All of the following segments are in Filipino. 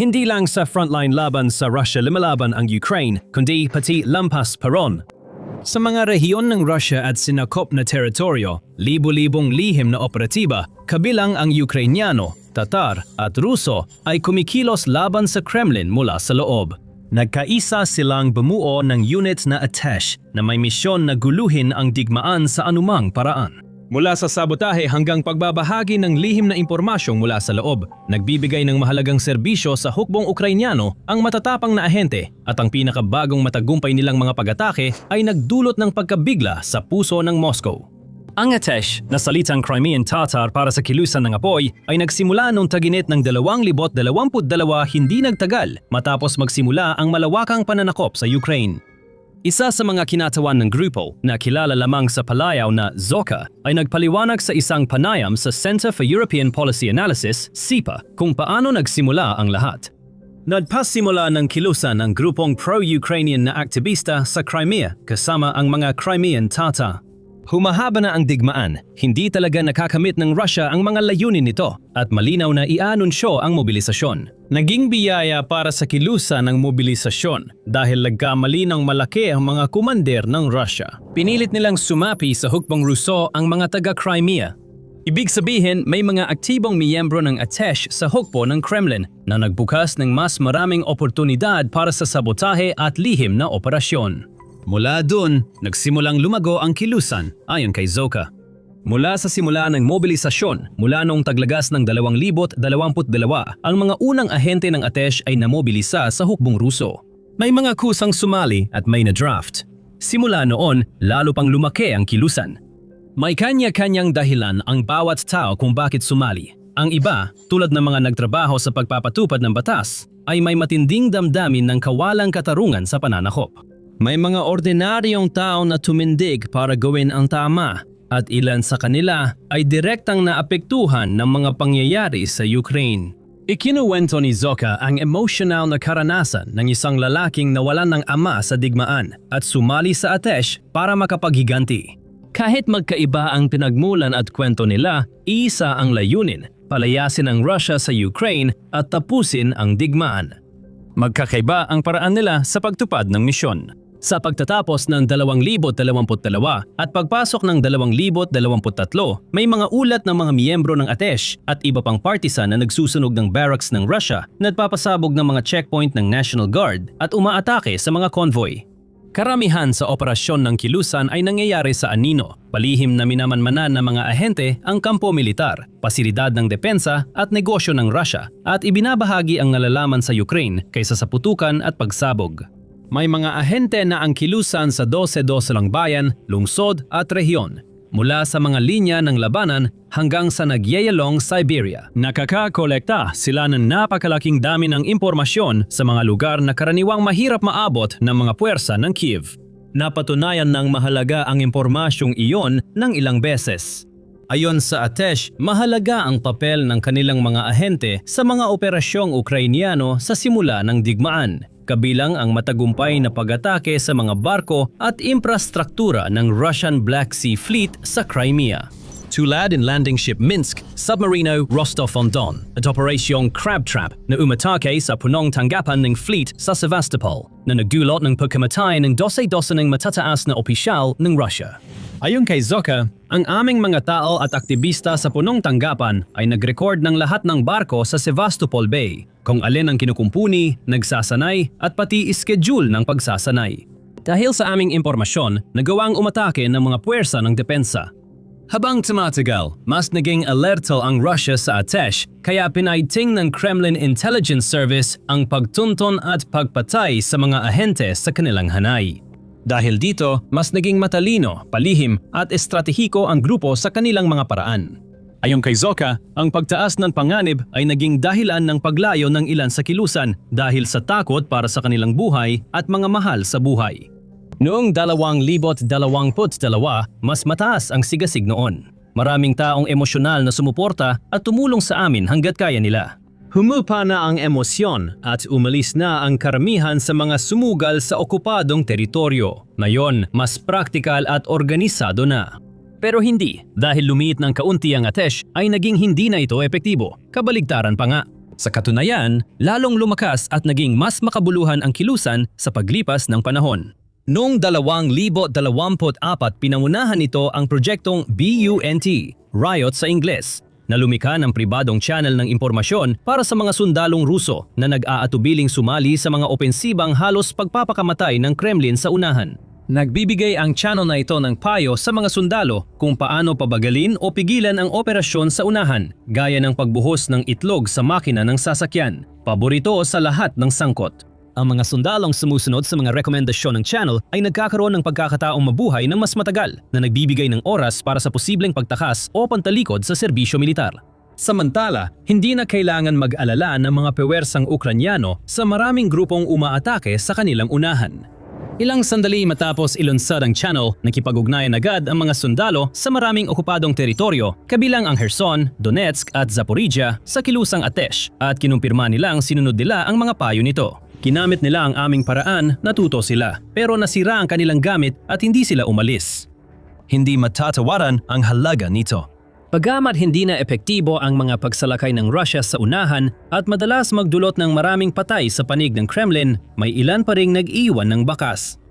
Hindi lang sa frontline laban sa Russia lumalaban ang Ukraine, kundi pati lampas paron. Sa mga rehiyon ng Russia at sinakop na teritoryo, libo-libong lihim na operatiba, kabilang ang Ukrainyano, Tatar at Ruso ay kumikilos laban sa Kremlin mula sa loob. Nagkaisa silang bumuo ng unit na ATESH na may misyon na guluhin ang digmaan sa anumang paraan. Mula sa sabotahe hanggang pagbabahagi ng lihim na impormasyong mula sa loob, nagbibigay ng mahalagang serbisyo sa hukbong Ukrainyano ang matatapang na ahente at ang pinakabagong matagumpay nilang mga pag-atake ay nagdulot ng pagkabigla sa puso ng Moscow. Ang ATESH, na salitang Crimean Tatar para sa kilusan ng apoy, ay nagsimula noong taginit ng 2022 hindi nagtagal matapos magsimula ang malawakang pananakop sa Ukraine. Isa sa mga kinatawan ng grupo na kilala lamang sa palayaw na Zoka ay nagpaliwanag sa isang panayam sa Center for European Policy Analysis, CEPA, kung paano nagsimula ang lahat. Nagpasimula ng kilusan ng grupong pro-Ukrainian na aktivista sa Crimea kasama ang mga Crimean Tatar. Humahaba na ang digmaan, hindi talaga nakakamit ng Russia ang mga layunin nito at malinaw na i-anunsyo ang mobilisasyon. Naging biyaya para sa kilusan ng mobilisasyon dahil nagkamali ng malaki ang mga kumander ng Russia. Pinilit nilang sumapi sa hukbong Ruso ang mga taga-Crimea. Ibig sabihin, may mga aktibong miyembro ng ATESH sa hukbo ng Kremlin na nagbukas ng mas maraming oportunidad para sa sabotahe at lihim na operasyon. Mula doon, nagsimulang lumago ang kilusan ayon kay Zoka. Mula sa simula ng mobilisasyon, mula noong taglagas ng 2022, ang mga unang ahente ng ATESH ay namobilisa sa hukbong Ruso. May mga kusang sumali at may na-draft. Simula noon, lalo pang lumaki ang kilusan. May kanya-kanyang dahilan ang bawat tao kung bakit sumali. Ang iba, tulad ng mga nagtrabaho sa pagpapatupad ng batas, ay may matinding damdamin ng kawalang katarungan sa pananakop. May mga ordinaryong tao na tumindig para gawin ang tama at ilan sa kanila ay direktang naapektuhan ng mga pangyayari sa Ukraine. Ikinuwento ni Zoka ang emosyonal na karanasan ng isang lalaking nawalan ng ama sa digmaan at sumali sa ATESH para makapaghiganti. Kahit magkaiba ang pinagmulan at kwento nila, isa ang layunin, palayasin ang Russia sa Ukraine at tapusin ang digmaan. Magkakaiba ang paraan nila sa pagtupad ng misyon. Sa pagtatapos ng 2022 at pagpasok ng 2023, may mga ulat ng mga miyembro ng ATESH at iba pang partisan na nagsusunog ng barracks ng Russia na nagpapasabog ng mga checkpoint ng National Guard at umaatake sa mga convoy. Karamihan sa operasyon ng kilusan ay nangyayari sa anino, palihim na minamanmanan ng mga ahente ang kampo militar, pasilidad ng depensa at negosyo ng Russia at ibinabahagi ang nalalaman sa Ukraine kaysa sa putukan at pagsabog. May mga ahente na ang kilusan sa 12-12 lang bayan, lungsod at rehiyon, mula sa mga linya ng labanan hanggang sa nagyayalong Siberia. Nakakakolekta sila ng napakalaking dami ng impormasyon sa mga lugar na karaniwang mahirap maabot ng mga puwersa ng Kyiv. Napatunayan ng mahalaga ang impormasyong iyon ng ilang beses. Ayon sa ATESH, mahalaga ang papel ng kanilang mga ahente sa mga operasyong Ukrainyano sa simula ng digmaan, kabilang ang matagumpay na pag-atake sa mga barko at infrastruktura ng Russian Black Sea Fleet sa Crimea. Tulad in landing ship Minsk, Submarino Rostov-on-Don at operasyong Crab Trap na umatake sa punong tanggapan ng fleet sa Sevastopol na nagdulot ng pagkamatay ng 12 ng matataas na opisyal ng Russia. Ayon kay Zoka, ang aming mga tao at aktivista sa punong tanggapan ay nag-record ng lahat ng barko sa Sevastopol Bay, kung alin ang kinukumpuni, nagsasanay at pati schedule ng pagsasanay. Dahil sa aming impormasyon, nagawang umatake ng mga puwersa ng depensa. Habang tumatagal, mas naging alerto ang Russia sa ATESH kaya pinaiting ng Kremlin Intelligence Service ang pagtunton at pagpatay sa mga ahente sa kanilang hanay. Dahil dito, mas naging matalino, palihim at estratehiko ang grupo sa kanilang mga paraan. Ayon kay Zoka, ang pagtaas ng panganib ay naging dahilan ng paglayo ng ilan sa kilusan dahil sa takot para sa kanilang buhay at mga mahal sa buhay. Noong 2022, mas mataas ang sigasig noon. Maraming taong emosyonal na sumuporta at tumulong sa amin hanggat kaya nila. Humupa na ang emosyon at umalis na ang karamihan sa mga sumugal sa okupadong teritoryo. Ngayon, mas praktikal at organisado na. Pero hindi, dahil lumiit ng kaunti ang ATESH ay naging hindi na ito epektibo. Kabaligtaran pa nga. Sa katunayan, lalong lumakas at naging mas makabuluhan ang kilusan sa paglipas ng panahon. Noong 2024, pinangunahan nito ang proyektong BUNT, Riot sa Ingles, na lumikha ng pribadong channel ng impormasyon para sa mga sundalong Ruso na nag-aatubiling sumali sa mga opensibang halos pagpapakamatay ng Kremlin sa unahan. Nagbibigay ang channel na ito ng payo sa mga sundalo kung paano pabagalin o pigilan ang operasyon sa unahan, gaya ng pagbuhos ng itlog sa makina ng sasakyan, paborito sa lahat ng sangkot. Ang mga sundalong sumusunod sa mga rekomendasyon ng channel ay nagkakaroon ng pagkakataong mabuhay ng mas matagal na nagbibigay ng oras para sa posibleng pagtakas o pantalikod sa serbisyo militar. Samantala, hindi na kailangan mag-alala ng mga puwersang Ukranyano sa maraming grupong umaatake sa kanilang unahan. Ilang sandali matapos ilunsad ang channel, nakipag-ugnayan agad ang mga sundalo sa maraming okupadong teritoryo, kabilang ang Kherson, Donetsk at Zaporizhia sa kilusang Atesh, at kinumpirma nilang sinunod nila ang mga payo nito. Kinamit nila ang aming paraan, natuto sila, pero nasira ang kanilang gamit at hindi sila umalis. Hindi matatawaran ang halaga nito. Bagamat hindi na epektibo ang mga pagsalakay ng Russia sa unahan at madalas magdulot ng maraming patay sa panig ng Kremlin, may ilan pa ring nag-iwan ng bakas.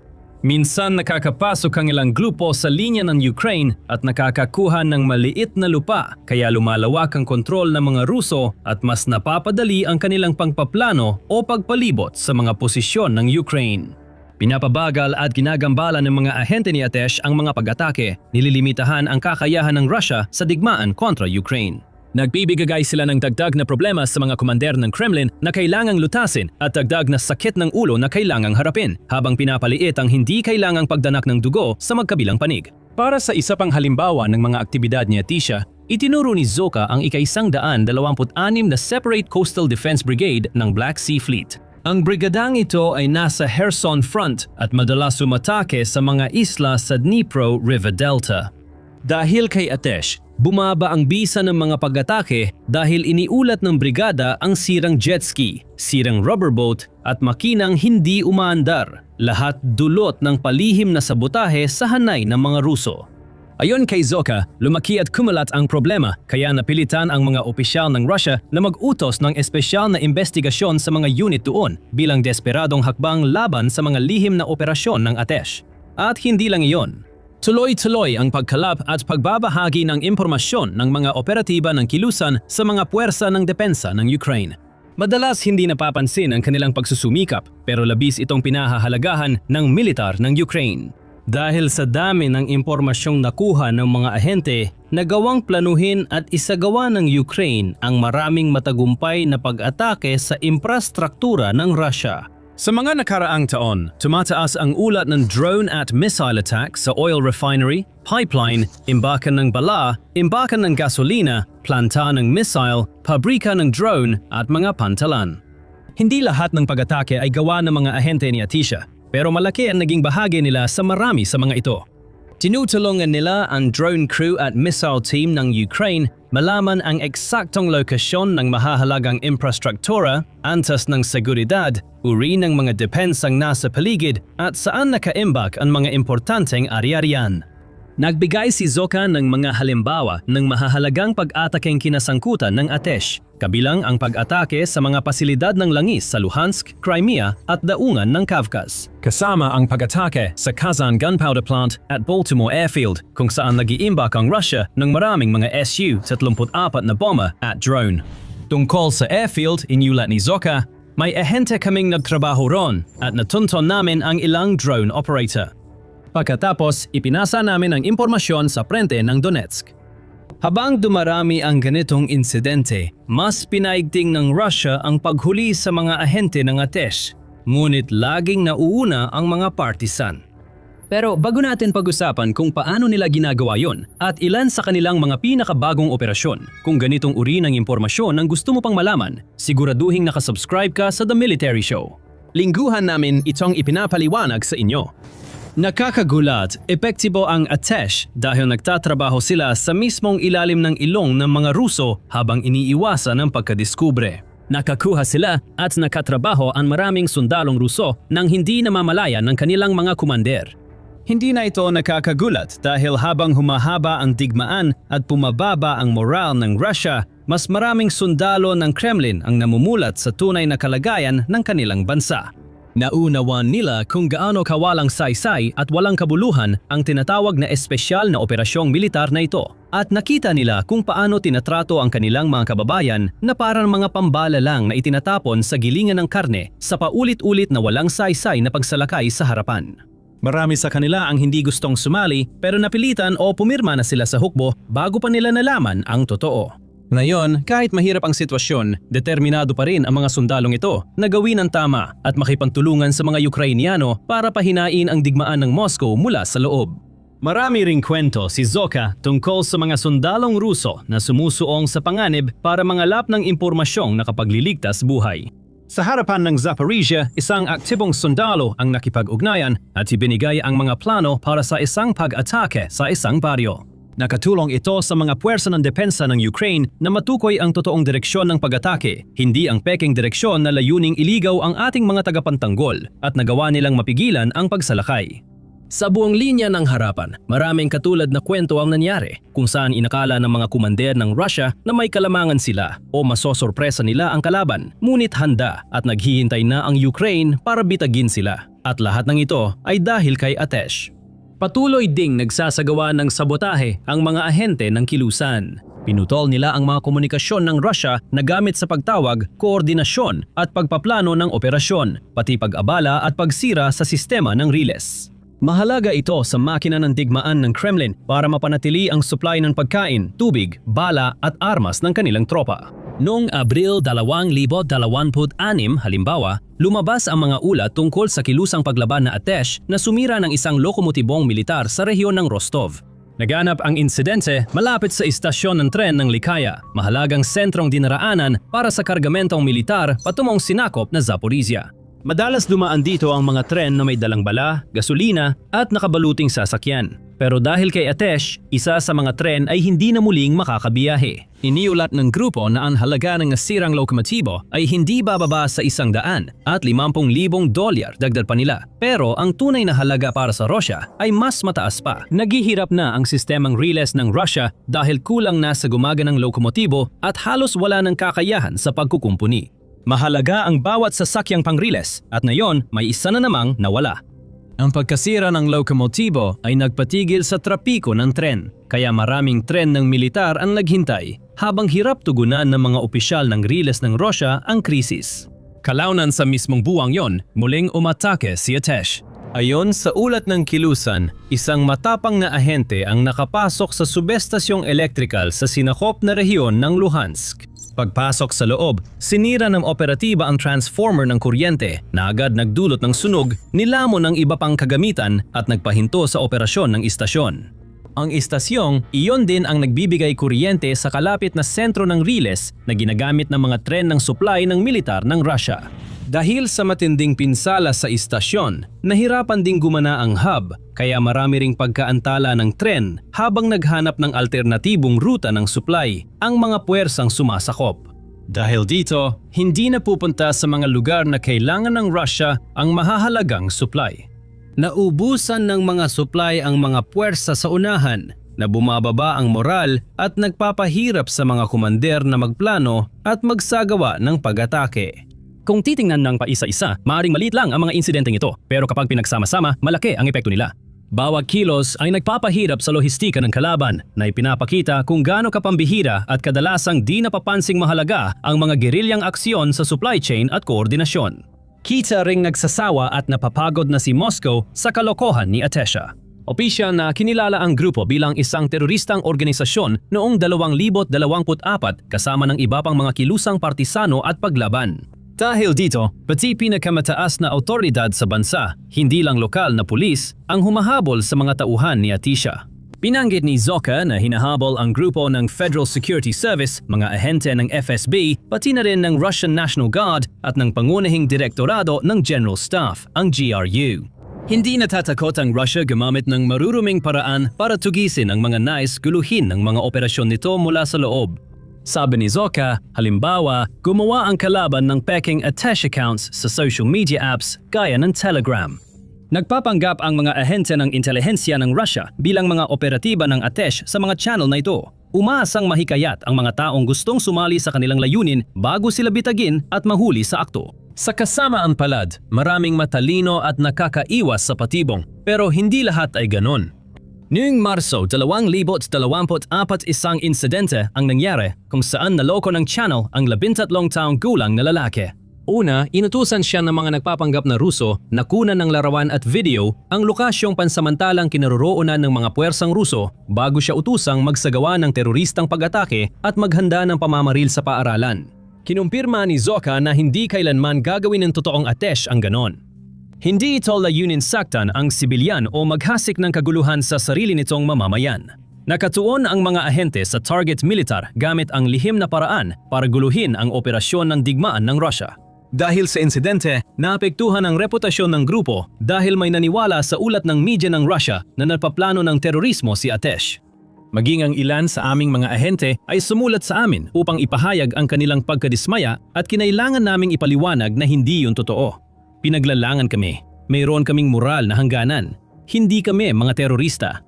Minsan nakakapasok ang ilang grupo sa linya ng Ukraine at nakakakuha ng maliit na lupa, kaya lumalawak ang kontrol ng mga Ruso at mas napapadali ang kanilang pagpaplano o pagpalibot sa mga posisyon ng Ukraine. Pinapabagal at ginagambala ng mga ahente ni Atesh ang mga pag-atake, nililimitahan ang kakayahan ng Russia sa digmaan kontra Ukraine. Nagbibigay sila ng dagdag na problema sa mga komander ng Kremlin na kailangang lutasin at dagdag na sakit ng ulo na kailangang harapin, habang pinapaliit ang hindi kailangang pagdanak ng dugo sa magkabilang panig. Para sa isa pang halimbawa ng mga aktibidad ni Atisha, itinuro ni Zoka ang ika-126 na Separate Coastal Defense Brigade ng Black Sea Fleet. Ang brigadang ito ay nasa Kherson Front at madalas umatake sa mga isla sa Dnipro River Delta. Dahil kay Atesh, bumaba ang bisa ng mga pag-atake dahil iniulat ng brigada ang sirang jet ski, sirang rubber boat at makinang hindi umaandar, lahat dulot ng palihim na sabotahe sa hanay ng mga Ruso. Ayon kay Zoka, lumaki at kumalat ang problema kaya napilitan ang mga opisyal ng Russia na mag-utos ng espesyal na investigasyon sa mga unit doon bilang desperadong hakbang laban sa mga lihim na operasyon ng Atesh. At hindi lang iyon. Tuloy-tuloy ang pagkalap at pagbabahagi ng impormasyon ng mga operatiba ng kilusan sa mga puwersa ng depensa ng Ukraine. Madalas hindi napapansin ang kanilang pagsusumikap pero labis itong pinahahalagahan ng militar ng Ukraine. Dahil sa dami ng impormasyong nakuha ng mga ahente, nagawang planuhin at isagawa ng Ukraine ang maraming matagumpay na pag-atake sa infrastruktura ng Russia. Sa mga nakaraang taon, tumataas ang ulat ng drone at missile attack sa oil refinery, pipeline, imbakan ng bala, imbakan ng gasolina, planta ng missile, pabrika ng drone at mga pantalan. Hindi lahat ng pag-atake ay gawa ng mga ahente ni Atisha, pero malaki ang naging bahagi nila sa marami sa mga ito. Tinutulungan nila ang drone crew at missile team ng Ukraine malaman ang eksaktong lokasyon ng mahahalagang infrastruktura, antas ng seguridad, uri ng mga depensang nasa paligid at saan nakaimbak ang mga importanteng ari-arian. Nagbigay si Zoka ng mga halimbawa ng mahahalagang pag-atakeng kinasangkutan ng Atesh, kabilang ang pag-atake sa mga pasilidad ng langis sa Luhansk, Crimea at daungan ng Kavkaz. Kasama ang pag-atake sa Kazan Gunpowder Plant at Baltimore Airfield kung saan nag-iimbak ang Russia ng maraming mga Su-34 na bomba at drone. Tungkol sa airfield, inulat ni Zoka, may ahente kaming nagtrabaho ron at natunton namin ang ilang drone operator. Pagkatapos, ipinasa namin ang impormasyon sa prente ng Donetsk. Habang dumarami ang ganitong insidente, mas pinaigting ng Russia ang paghuli sa mga ahente ng Atesh, ngunit laging nauuna ang mga partisan. Pero bago natin pag-usapan kung paano nila ginagawa yon at ilan sa kanilang mga pinakabagong operasyon, kung ganitong uri ng impormasyon ang gusto mo pang malaman, siguraduhin nakasubscribe ka sa The Military Show. Lingguhan namin itong ipinapaliwanag sa inyo. Nakakagulat, epektibo ang Atesh dahil nagtatrabaho sila sa mismong ilalim ng ilong ng mga Ruso habang iniiwasan ang pagkadiskubre. Nakakuha sila at nakatrabaho ang maraming sundalong Ruso nang hindi namamalayan ng kanilang mga kumander. Hindi na ito nakakagulat dahil habang humahaba ang digmaan at pumababa ang moral ng Russia, mas maraming sundalo ng Kremlin ang namumulat sa tunay na kalagayan ng kanilang bansa. Naunawan nila kung gaano kawalang saysay at walang kabuluhan ang tinatawag na espesyal na operasyong militar na ito. At nakita nila kung paano tinatrato ang kanilang mga kababayan na parang mga pambala lang na itinatapon sa gilingan ng karne sa paulit-ulit na walang saysay na pagsalakay sa harapan. Marami sa kanila ang hindi gustong sumali pero napilitan o pumirma na sila sa hukbo bago pa nila nalaman ang totoo. Ngayon, kahit mahirap ang sitwasyon, determinado pa rin ang mga sundalong ito na gawin ang tama at makipagtulungan sa mga Ukrainiano para pahinain ang digmaan ng Moscow mula sa loob. Marami ring kwento si Zoka tungkol sa mga sundalong Ruso na sumusuong sa panganib para mangalap ng impormasyong nakapagliligtas buhay. Sa harapan ng Zaporizhia, isang aktibong sundalo ang nakipag-ugnayan at ibinigay ang mga plano para sa isang pag-atake sa isang baryo. Nakatulong ito sa mga puwersa ng depensa ng Ukraine na matukoy ang totoong direksyon ng pag-atake, hindi ang peking direksyon na layuning iligaw ang ating mga tagapagtanggol at nagawa nilang mapigilan ang pagsalakay. Sa buong linya ng harapan, maraming katulad na kwento ang nangyari kung saan inakala ng mga kumander ng Russia na may kalamangan sila o masosorpresa nila ang kalaban, ngunit handa at naghihintay na ang Ukraine para bitagin sila. At lahat ng ito ay dahil kay Atesh. Patuloy ding nagsasagawa ng sabotahe ang mga ahente ng kilusan. Pinutol nila ang mga komunikasyon ng Russia na gamit sa pagtawag, koordinasyon at pagpaplano ng operasyon, pati pag-abala at pagsira sa sistema ng riles. Mahalaga ito sa makina ng digmaan ng Kremlin para mapanatili ang supply ng pagkain, tubig, bala at armas ng kanilang tropa. Noong Abril 2026, halimbawa, lumabas ang mga ulat tungkol sa kilusang paglaban na Atesh na sumira ng isang lokomotibong militar sa rehiyon ng Rostov. Naganap ang insidente malapit sa istasyon ng tren ng Likaya, mahalagang sentrong dinaraanan para sa kargamentong militar patungong sinakop na Zaporizhia. Madalas dumaan dito ang mga tren na may dalang bala, gasolina at nakabaluting sasakyan. Pero dahil kay Atesh, isa sa mga tren ay hindi na muling makakabiyahe. Iniulat ng grupo na ang halaga ng nasirang lokomotibo ay hindi bababa sa $100 at $50,000 dagdag pa nila. Pero ang tunay na halaga para sa Russia ay mas mataas pa. Naghihirap na ang sistemang riles ng Russia dahil kulang na sa gumaganang lokomotibo at halos wala ng kakayahan sa pagkukumpuni. Mahalaga ang bawat sasakyang pangriles at ngayon may isa na namang nawala. Ang pagkasira ng lokomotibo ay nagpatigil sa trapiko ng tren, kaya maraming tren ng militar ang naghintay habang hirap tugunan ng mga opisyal ng riles ng Russia ang krisis. Kalaunan sa mismong buwang yon, muling umatake si Atesh. Ayon sa ulat ng kilusan, isang matapang na ahente ang nakapasok sa subestasyong elektrikal sa sinakop na rehiyon ng Luhansk. Pagpasok sa loob, sinira ng operatiba ang transformer ng kuryente na agad nagdulot ng sunog, nilamon ng iba pang kagamitan at nagpahinto sa operasyon ng istasyon. Ang istasyong, iyon din ang nagbibigay kuryente sa kalapit na sentro ng riles na ginagamit ng mga tren ng supply ng militar ng Russia. Dahil sa matinding pinsala sa istasyon, nahirapan ding gumana ang hub kaya marami ring pagkaantala ng tren habang naghanap ng alternatibong ruta ng supply ang mga puwersang sumasakop. Dahil dito, hindi na pupunta sa mga lugar na kailangan ng Russia ang mahahalagang supply. Naubusan ng mga supply ang mga puwersa sa unahan na bumababa ang moral at nagpapahirap sa mga komander na magplano at magsagawa ng pag-atake. Kung titingnan ng paisa-isa, maaaring maliit lang ang mga insidenteng ito, pero kapag pinagsama-sama, malaki ang epekto nila. Bawat kilos ay nagpapahirap sa lohistika ng kalaban na ipinapakita kung gaano kapambihira at kadalasang di napapansing mahalaga ang mga gerilyang aksyon sa supply chain at koordinasyon. Kita ring nagsasawa at napapagod na si Moscow sa kalokohan ni Atesha. Opisyal na kinilala ang grupo bilang isang teroristang organisasyon noong 2024 kasama ng iba pang mga kilusang partisano at paglaban. Dahil dito, pati pinakamataas na awtoridad sa bansa, hindi lang lokal na pulis, ang humahabol sa mga tauhan ni Atisha. Pinanggit ni Zoka na hinahabol ang grupo ng Federal Security Service, mga ahente ng FSB, pati na rin ng Russian National Guard at ng pangunahing direktorado ng General Staff, ang GRU. Hindi natatakot ang Russia gumamit ng maruruming paraan para tugisin ang mga nais guluhin ng mga operasyon nito mula sa loob. Sabi ni Zoka, halimbawa, gumawa ang kalaban ng peking Atesh accounts sa social media apps gaya ng Telegram. Nagpapanggap ang mga ahensya ng intelihensya ng Russia bilang mga operatiba ng Atesh sa mga channel na ito. Umaasang mahikayat ang mga taong gustong sumali sa kanilang layunin bago sila bitagin at mahuli sa akto. Sa kasamaan palad, maraming matalino at nakakaiwas sa patibong, pero hindi lahat ay ganon. Noong Marso 2024 isang insidente ang nangyari kung saan naloko ng channel ang 13 taong gulang na lalaki. Una, inutusan siya ng mga nagpapanggap na Ruso na kunan ng larawan at video ang lokasyong pansamantalang kinaroroonan ng mga puwersang Ruso bago siya utusang magsagawa ng teroristang pag-atake at maghanda ng pamamaril sa paaralan. Kinumpirma ni Zoka na hindi kailanman gagawin ng totoong Atesh ang ganon. Hindi ito layunin saktan ang sibilyan o maghasik ng kaguluhan sa sarili nitong mamamayan. Nakatuon ang mga ahente sa target militar gamit ang lihim na paraan para guluhin ang operasyon ng digmaan ng Russia. Dahil sa insidente, naapektuhan ang reputasyon ng grupo dahil may naniwala sa ulat ng media ng Russia na nagpaplano ng terorismo si Atesh. Maging ang ilan sa aming mga ahente ay sumulat sa amin upang ipahayag ang kanilang pagkadismaya at kinailangan naming ipaliwanag na hindi yun totoo. Pinaglalangan kami. Mayroon kaming moral na hangganan. Hindi kami mga terorista.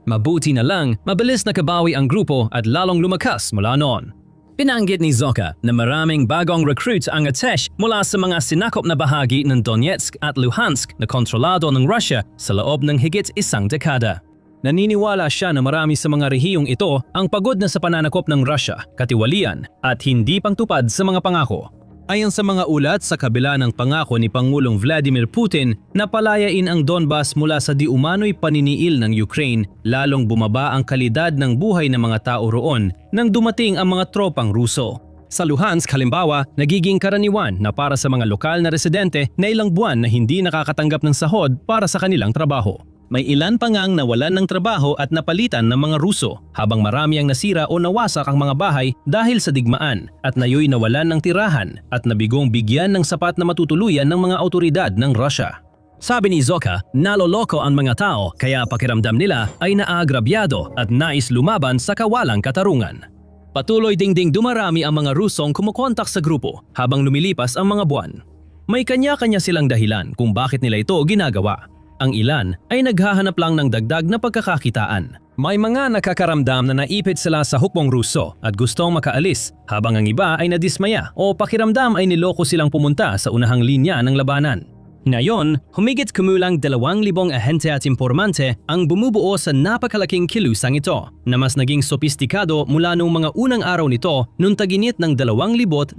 Mabuti na lang, mabilis nakabawi ang grupo at lalong lumakas mula noon. Pinanggit ni Zoka na maraming bagong recruit ang Atesh mula sa mga sinakop na bahagi ng Donetsk at Luhansk na kontrolado ng Russia sa loob ng higit isang dekada. Naniniwala siya na marami sa mga rehiyong ito ang pagod na sa pananakop ng Russia, katiwalian at hindi pangtupad sa mga pangako. Ayon sa mga ulat, sa kabila ng pangako ni Pangulong Vladimir Putin na palayain ang Donbas mula sa di-umano'y paniniil ng Ukraine, lalong bumaba ang kalidad ng buhay ng mga tao roon nang dumating ang mga tropang Ruso. Sa Luhansk halimbawa, nagiging karaniwan na para sa mga lokal na residente na ilang buwan na hindi nakakatanggap ng sahod para sa kanilang trabaho. May ilan pa ngang nawalan ng trabaho at napalitan ng mga Ruso, habang marami ang nasira o nawasak ang mga bahay dahil sa digmaan at nayo'y nawalan ng tirahan at nabigong bigyan ng sapat na matutuluyan ng mga autoridad ng Russia. Sabi ni Zoka, naloloko ang mga tao kaya pakiramdam nila ay naaagrabyado at nais lumaban sa kawalang katarungan. Patuloy ding dumarami ang mga Rusong kumukontak sa grupo habang lumilipas ang mga buwan. May kanya-kanya silang dahilan kung bakit nila ito ginagawa. Ang ilan ay naghahanap lang ng dagdag na pagkakakitaan. May mga nakakaramdam na naipit sila sa hukbong Ruso at gustong makaalis, habang ang iba ay nadismaya o pakiramdam ay niloko silang pumunta sa unahang linya ng labanan. Ngayon, humigit kumulang 2,000 ahente at impormante ang bumubuo sa napakalaking kilusang ito na mas naging sopistikado mula noong mga unang araw nito noong taginit ng 2022.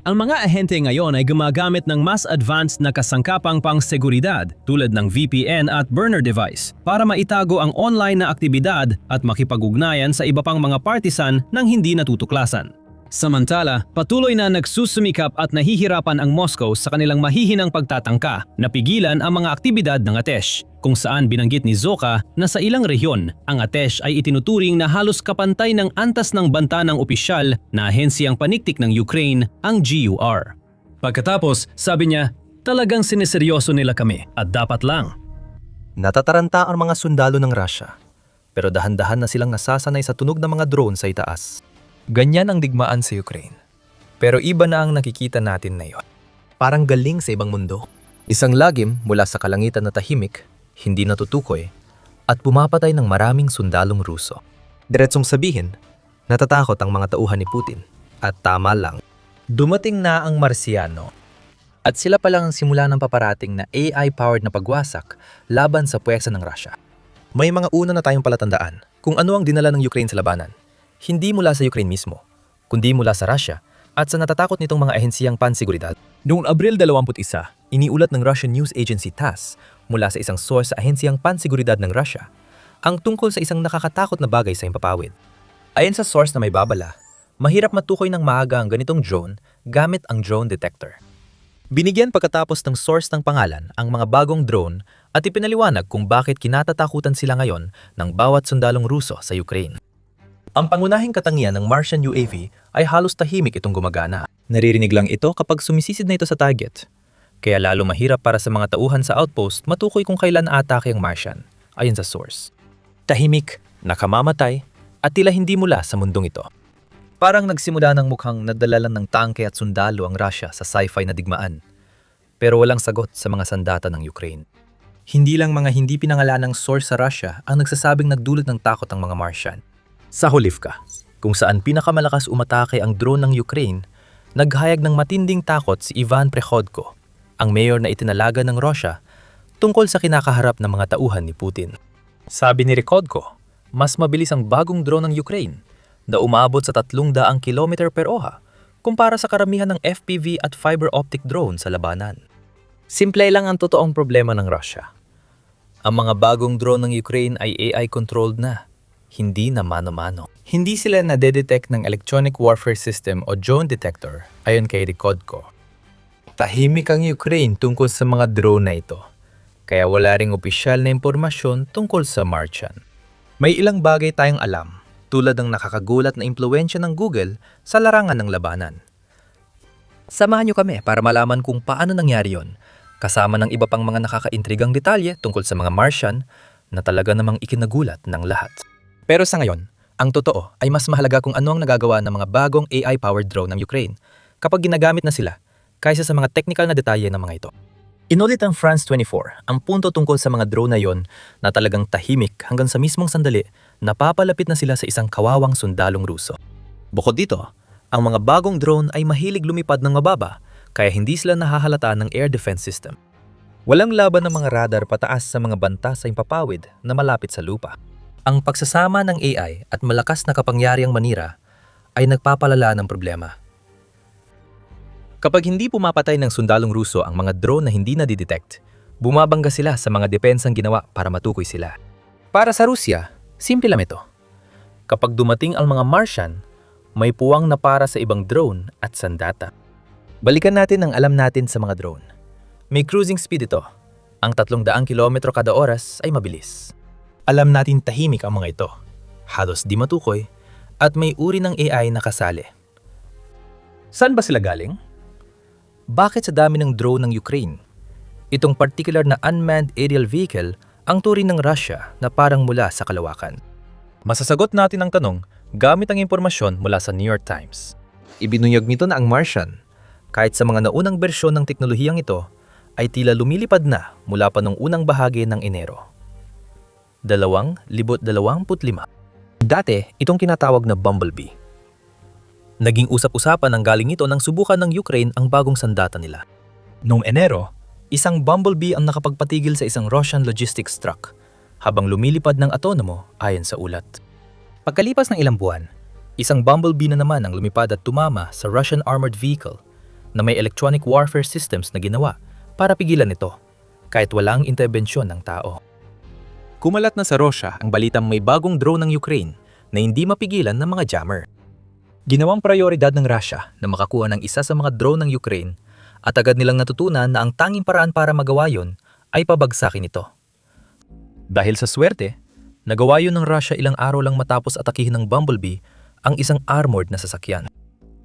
Ang mga ahente ngayon ay gumagamit ng mas advanced na kasangkapang pang-seguridad tulad ng VPN at burner device para maitago ang online na aktibidad at makipag-ugnayan sa iba pang mga partisan nang hindi natutuklasan. Samantala, patuloy na nagsusumikap at nahihirapan ang Moscow sa kanilang mahihinang pagtatangka na pigilan ang mga aktibidad ng Atesh, kung saan binanggit ni Zoka na sa ilang rehiyon, ang Atesh ay itinuturing na halos kapantay ng antas ng banta ng opisyal na ahensiyang paniktik ng Ukraine, ang GUR. Pagkatapos, sabi niya, talagang sineseryoso nila kami at dapat lang. Natataranta ang mga sundalo ng Russia, pero dahan-dahan na silang nasasanay sa tunog ng mga drone sa itaas. Ganyan ang digmaan sa Ukraine. Pero iba na ang nakikita natin ngayon. Parang galing sa ibang mundo. Isang lagim mula sa kalangitan na tahimik, hindi natutukoy, at pumapatay ng maraming sundalong Ruso. Diretsong sabihin, natatakot ang mga tauhan ni Putin. At tama lang. Dumating na ang Marsiano. At sila pa lang ang simula ng paparating na AI-powered na pagwasak laban sa puwersa ng Russia. May mga una na tayong palatandaan kung ano ang dinala ng Ukraine sa labanan. Hindi mula sa Ukraine mismo, kundi mula sa Russia at sa natatakot nitong mga ahensiyang pansiguridad. Noong Abril 21, iniulat ng Russian news agency TASS mula sa isang source sa ahensiyang pansiguridad ng Russia ang tungkol sa isang nakakatakot na bagay sa himpapawid. Ayon sa source na may babala, mahirap matukoy ng maaga ang ganitong drone gamit ang drone detector. Binigyan pagkatapos ng source ng pangalan ang mga bagong drone at ipinaliwanag kung bakit kinatatakutan sila ngayon ng bawat sundalong Ruso sa Ukraine. Ang pangunahing katangian ng Martian UAV ay halos tahimik itong gumagana. Naririnig lang ito kapag sumisisid na ito sa target. Kaya lalo mahirap para sa mga tauhan sa outpost matukoy kung kailan aatake ang Martian, ayon sa source. Tahimik, nakamamatay, at tila hindi mula sa mundong ito. Parang nagsimula ng mukhang nadala lang ng tangke at sundalo ang Russia sa sci-fi na digmaan. pero walang sagot sa mga sandata ng Ukraine. Hindi lang mga hindi pinangalanang source sa Russia ang nagsasabing nagdulot ng takot ang mga Martian. Sa Holivka, kung saan pinakamalakas umatake ang drone ng Ukraine, naghayag ng matinding takot si Ivan Prehodko, ang mayor na itinalaga ng Russia, tungkol sa kinakaharap ng mga tauhan ni Putin. Sabi ni Prehodko, mas mabilis ang bagong drone ng Ukraine na umabot sa 300 km per oha kumpara sa karamihan ng FPV at fiber optic drone sa labanan. Simple lang ang totoong problema ng Russia. Ang mga bagong drone ng Ukraine ay AI-controlled na, hindi na mano-mano. Hindi sila nadedetect ng Electronic Warfare System o drone detector, ayon kay Prehodko. Tahimik ang Ukraine tungkol sa mga drone na ito, kaya wala ring opisyal na impormasyon tungkol sa Martian. May ilang bagay tayong alam, tulad ng nakakagulat na impluwensya ng Google sa larangan ng labanan. Samahan niyo kami para malaman kung paano nangyari yon, kasama ng iba pang mga nakakaintrigang detalye tungkol sa mga Martian na talaga namang ikinagulat ng lahat. Pero sa ngayon, ang totoo ay mas mahalaga kung ano ang nagagawa ng mga bagong AI-powered drone ng Ukraine kapag ginagamit na sila kaysa sa mga technical na detalye ng mga ito. Inulit ng France 24 ang punto tungkol sa mga drone na yon na talagang tahimik hanggang sa mismong sandali napapalapit na sila sa isang kawawang sundalong Ruso. Bukod dito, ang mga bagong drone ay mahilig lumipad ng mababa kaya hindi sila nahahalata ng air defense system. Walang laban ng mga radar pataas sa mga banta sa impapawid na malapit sa lupa. Ang pagsasama ng AI at malakas na kapangyarihang manira ay nagpapalala ng problema. Kapag hindi pumapatay ng sundalong Ruso ang mga drone na hindi nadidetect, bumabangga sila sa mga depensang ginawa para matukoy sila. Para sa Rusya, simple lang ito. Kapag dumating ang mga Martian, may puwang na para sa ibang drone at sandata. Balikan natin ang alam natin sa mga drone. May cruising speed ito. Ang 300 km kada oras ay mabilis. Alam natin tahimik ang mga ito. Halos di matukoy at may uri ng AI na kasali. Saan ba sila galing? Bakit sa dami ng drone ng Ukraine? Itong particular na unmanned aerial vehicle ang turing ng Russia na parang mula sa kalawakan. Masasagot natin ang tanong gamit ang impormasyon mula sa New York Times. Ibinunyag nito na ang Martian, kahit sa mga naunang bersyon ng teknolohiyang ito, ay tila lumilipad na mula pa nung unang bahagi ng Enero. 2025. Dati, itong tinatawag na Bumblebee. Naging usap-usapan ng galing ito nang subukan ng Ukraine ang bagong sandata nila. Noong Enero, isang Bumblebee ang nakapagpatigil sa isang Russian logistics truck habang lumilipad ng autonomo ayon sa ulat. Pagkalipas ng ilang buwan, isang Bumblebee na naman ang lumipad at tumama sa Russian armored vehicle na may electronic warfare systems na ginawa para pigilan ito kahit walang interbensyon ng tao. Kumalat na sa Russia ang balitang may bagong drone ng Ukraine na hindi mapigilan ng mga jammer. Ginawang prioridad ng Russia na makakuha ng isa sa mga drone ng Ukraine at agad nilang natutunan na ang tanging paraan para magawa yon ay pabagsakin ito. Dahil sa swerte, nagawa yun ng Russia ilang araw lang matapos atakihin ng Bumblebee ang isang armored na sasakyan.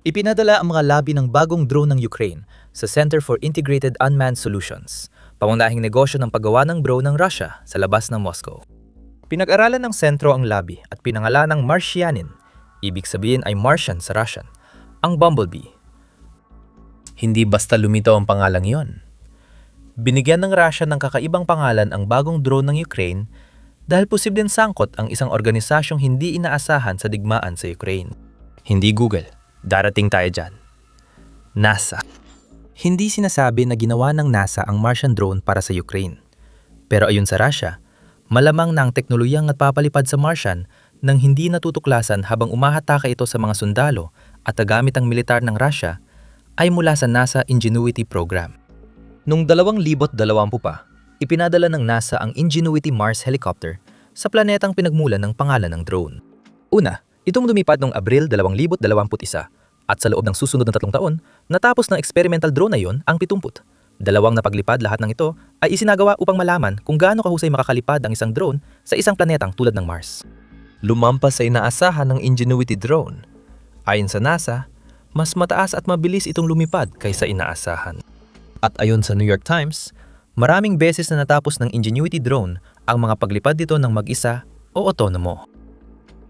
Ipinadala ang mga labi ng bagong drone ng Ukraine sa Center for Integrated Unmanned Solutions, pangunahing negosyo ng paggawa ng drone ng Russia sa labas ng Moscow. Pinag-aralan ng sentro ang labi at pinangalan ng Martianin, ibig sabihin ay Martian sa Russian, ang Bumblebee. Hindi basta lumitaw ang pangalang iyon. Binigyan ng Russia ng kakaibang pangalan ang bagong drone ng Ukraine dahil posibleng sangkot ang isang organisasyong hindi inaasahan sa digmaan sa Ukraine. Hindi Google. Darating tayo dyan. NASA. Hindi sinasabi na ginawa ng NASA ang Martian drone para sa Ukraine. Pero ayon sa Russia, malamang na ang teknolohiyang nagpapalipad sa Martian nang hindi natutuklasan habang umahatake ito sa mga sundalo at gamit ang militar ng Russia ay mula sa NASA Ingenuity program. Noong 2020 pa, ipinadala ng NASA ang Ingenuity Mars helicopter sa planetang pinagmulan ng pangalan ng drone. Una, itong lumipad noong Abril 2021 at sa loob ng susunod na 3 taon, natapos ng experimental drone na yon ang 70. Dalawang napaglipad, lahat ng ito ay isinagawa upang malaman kung gaano kahusay makakalipad ang isang drone sa isang planetang tulad ng Mars. Lumampas sa inaasahan ng Ingenuity drone. Ayon sa NASA, mas mataas at mabilis itong lumipad kaysa inaasahan. At ayon sa New York Times, maraming beses na natapos ng Ingenuity drone ang mga paglipad dito ng mag-isa o autonomo.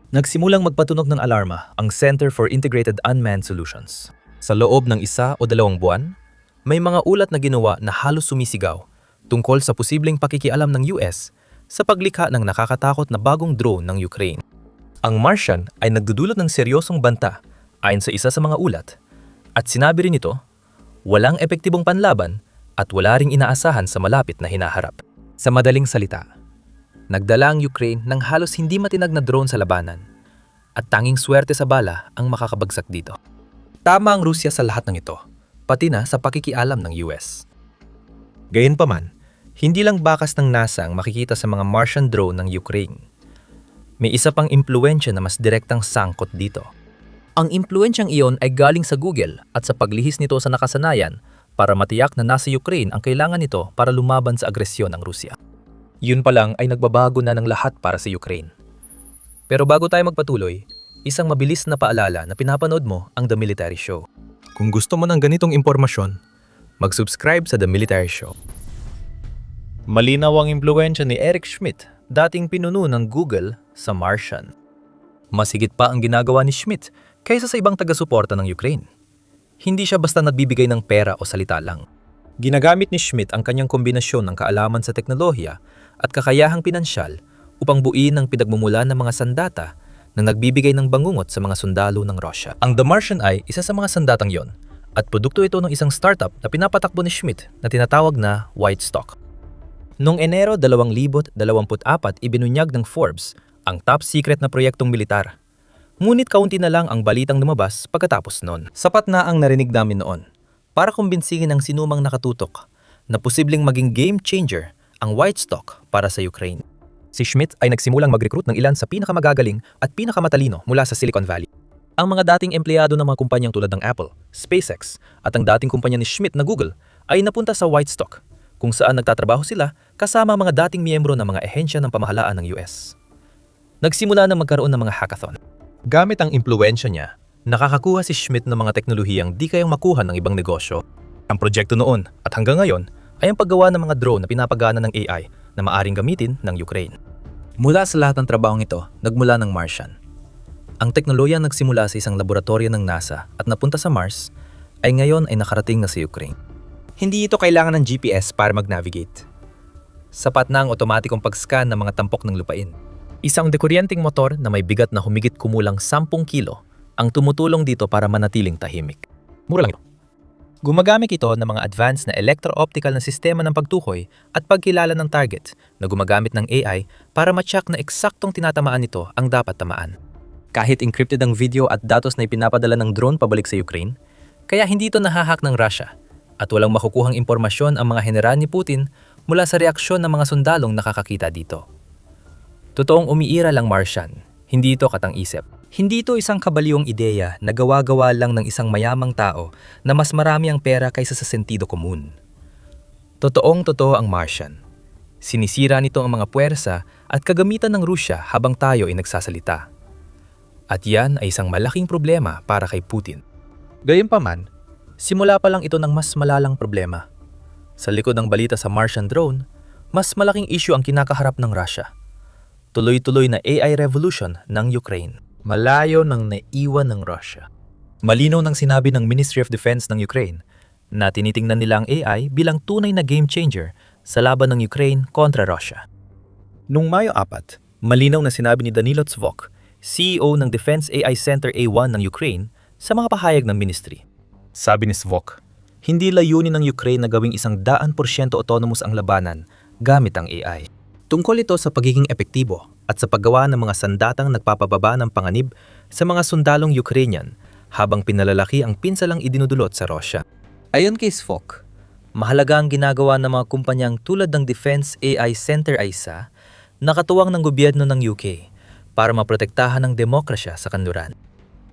Nagsimulang magpatunog ng alarma ang Center for Integrated Unmanned Solutions. Sa loob ng 1 o 2 buwan, May mga ulat na ginawa na halos sumisigaw tungkol sa posibleng pakikialam ng US sa paglikha ng nakakatakot na bagong drone ng Ukraine. Ang Martian ay nagdudulot ng seryosong banta ayon sa isa sa mga ulat at sinabi rin nito, walang epektibong panlaban at wala ring inaasahan sa malapit na hinaharap. Sa madaling salita, nagdala ang Ukraine ng halos hindi matinag na drone sa labanan at tanging swerte sa bala ang makakabagsak dito. Tama ang Rusya sa lahat ng ito, pati na sa pakikialam ng US. Gayunpaman, hindi lang bakas ng NASA ang makikita sa mga Martian drone ng Ukraine. May isa pang impluwensya na mas direktang sangkot dito. Ang impluwensyang iyon ay galing sa Google at sa paglihis nito sa nakasanayan para matiyak na nasa Ukraine ang kailangan nito para lumaban sa agresyon ng Rusya. Yun pa lang ay nagbabago na ng lahat para sa Ukraine. Pero bago tayo magpatuloy, isang mabilis na paalala na pinapanood mo ang The Military Show. Kung gusto mo ng ganitong impormasyon, mag-subscribe sa The Military Show. Malinaw ang impluwensya ni Eric Schmidt, dating pinuno ng Google, sa Martian. Mas higit pa ang ginagawa ni Schmidt kaysa sa ibang taga-suporta ng Ukraine. Hindi siya basta nagbibigay ng pera o salita lang. Ginagamit ni Schmidt ang kanyang kombinasyon ng kaalaman sa teknolohiya at kakayahang pinansyal upang buuin ang pinagmumulan ng mga sandata na nagbibigay ng bangungot sa mga sundalo ng Russia. Ang The Martian ay isa sa mga sandatang yon at produkto ito ng isang startup na pinapatakbo ni Schmidt na tinatawag na White Stock. Noong Enero 2024, ibinunyag ng Forbes ang top secret na proyektong militar. Ngunit kaunti na lang ang balitang lumabas pagkatapos noon. Sapat na ang narinig namin noon para kumbinsihin ang sinumang nakatutok na posibleng maging game changer ang White Stock para sa Ukraine. Si Schmidt ay nagsimulang mag-recruit ng ilan sa pinakamagagaling at pinakamatalino mula sa Silicon Valley. Ang mga dating empleyado ng mga kumpanyang tulad ng Apple, SpaceX at ang dating kumpanya ni Schmidt na Google ay napunta sa White Stock, kung saan nagtatrabaho sila kasama mga dating miyembro ng mga ehensya ng pamahalaan ng US. Nagsimula na magkaroon ng mga hackathon. Gamit ang impluwensya niya, nakakakuha si Schmidt ng mga teknolohiyang di kayang makuha ng ibang negosyo. Ang proyekto noon at hanggang ngayon ay ang paggawa ng mga drone na pinapagana ng AI na maaring gamitin ng Ukraine. Mula sa lahat ng trabahong ito, nagmula ng Martian. Ang teknolohiyang nagsimula sa isang laboratorio ng NASA at napunta sa Mars ay ngayon ay nakarating na sa Ukraine. Hindi ito kailangan ng GPS para mag-navigate. Sapat na ang otomatikong pag-scan ng mga tampok ng lupain. Isang dekuryenteng motor na may bigat na humigit kumulang 10 kilo ang tumutulong dito para manatiling tahimik. Mura lang ito. Gumagamit ito ng mga advanced na electro-optical na sistema ng pagtukoy at pagkilala ng target na gumagamit ng AI para matyak na eksaktong tinatamaan nito ang dapat tamaan. Kahit encrypted ang video at datos na ipinapadala ng drone pabalik sa Ukraine, kaya hindi ito nahahack ng Russia at walang makukuhang impormasyon ang mga heneral ni Putin mula sa reaksyon ng mga sundalong nakakakita dito. Totoong umiiral ang Martian, hindi ito katang-isip. Hindi ito isang kabaliwang ideya na gawa-gawa lang ng isang mayamang tao na mas marami ang pera kaysa sa sentido komun. Totoong-totoo ang Martian. Sinisira nito ang mga puwersa at kagamitan ng Rusya habang tayo ay nagsasalita. At yan ay isang malaking problema para kay Putin. Gayunpaman, simula pa lang ito ng mas malalang problema. Sa likod ng balita sa Martian drone, mas malaking issue ang kinakaharap ng Russia. Tuloy-tuloy na AI revolution ng Ukraine. Malayo nang naiwan ng Russia. Malinaw nang sinabi ng Ministry of Defense ng Ukraine na tinitingnan nila ang AI bilang tunay na game changer sa laban ng Ukraine kontra Russia. Noong Mayo 4, malinaw na sinabi ni Danilo Tzvok, CEO ng Defense AI Center A1 ng Ukraine, sa mga pahayag ng ministry. Sabi ni Tzvok, hindi layunin ng Ukraine na gawing 100% autonomous ang labanan gamit ang AI. Tungkol ito sa pagiging epektibo at sa paggawa ng mga sandatang nagpapababa ng panganib sa mga sundalong Ukrainian habang pinalalaki ang pinsalang idinudulot sa Russia. Ayon kay Tzvok, mahalaga ang ginagawa ng mga kumpanyang tulad ng Defense AI Center ISA na katuwang ng gobyerno ng UK para maprotektahan ang demokrasya sa kanluran.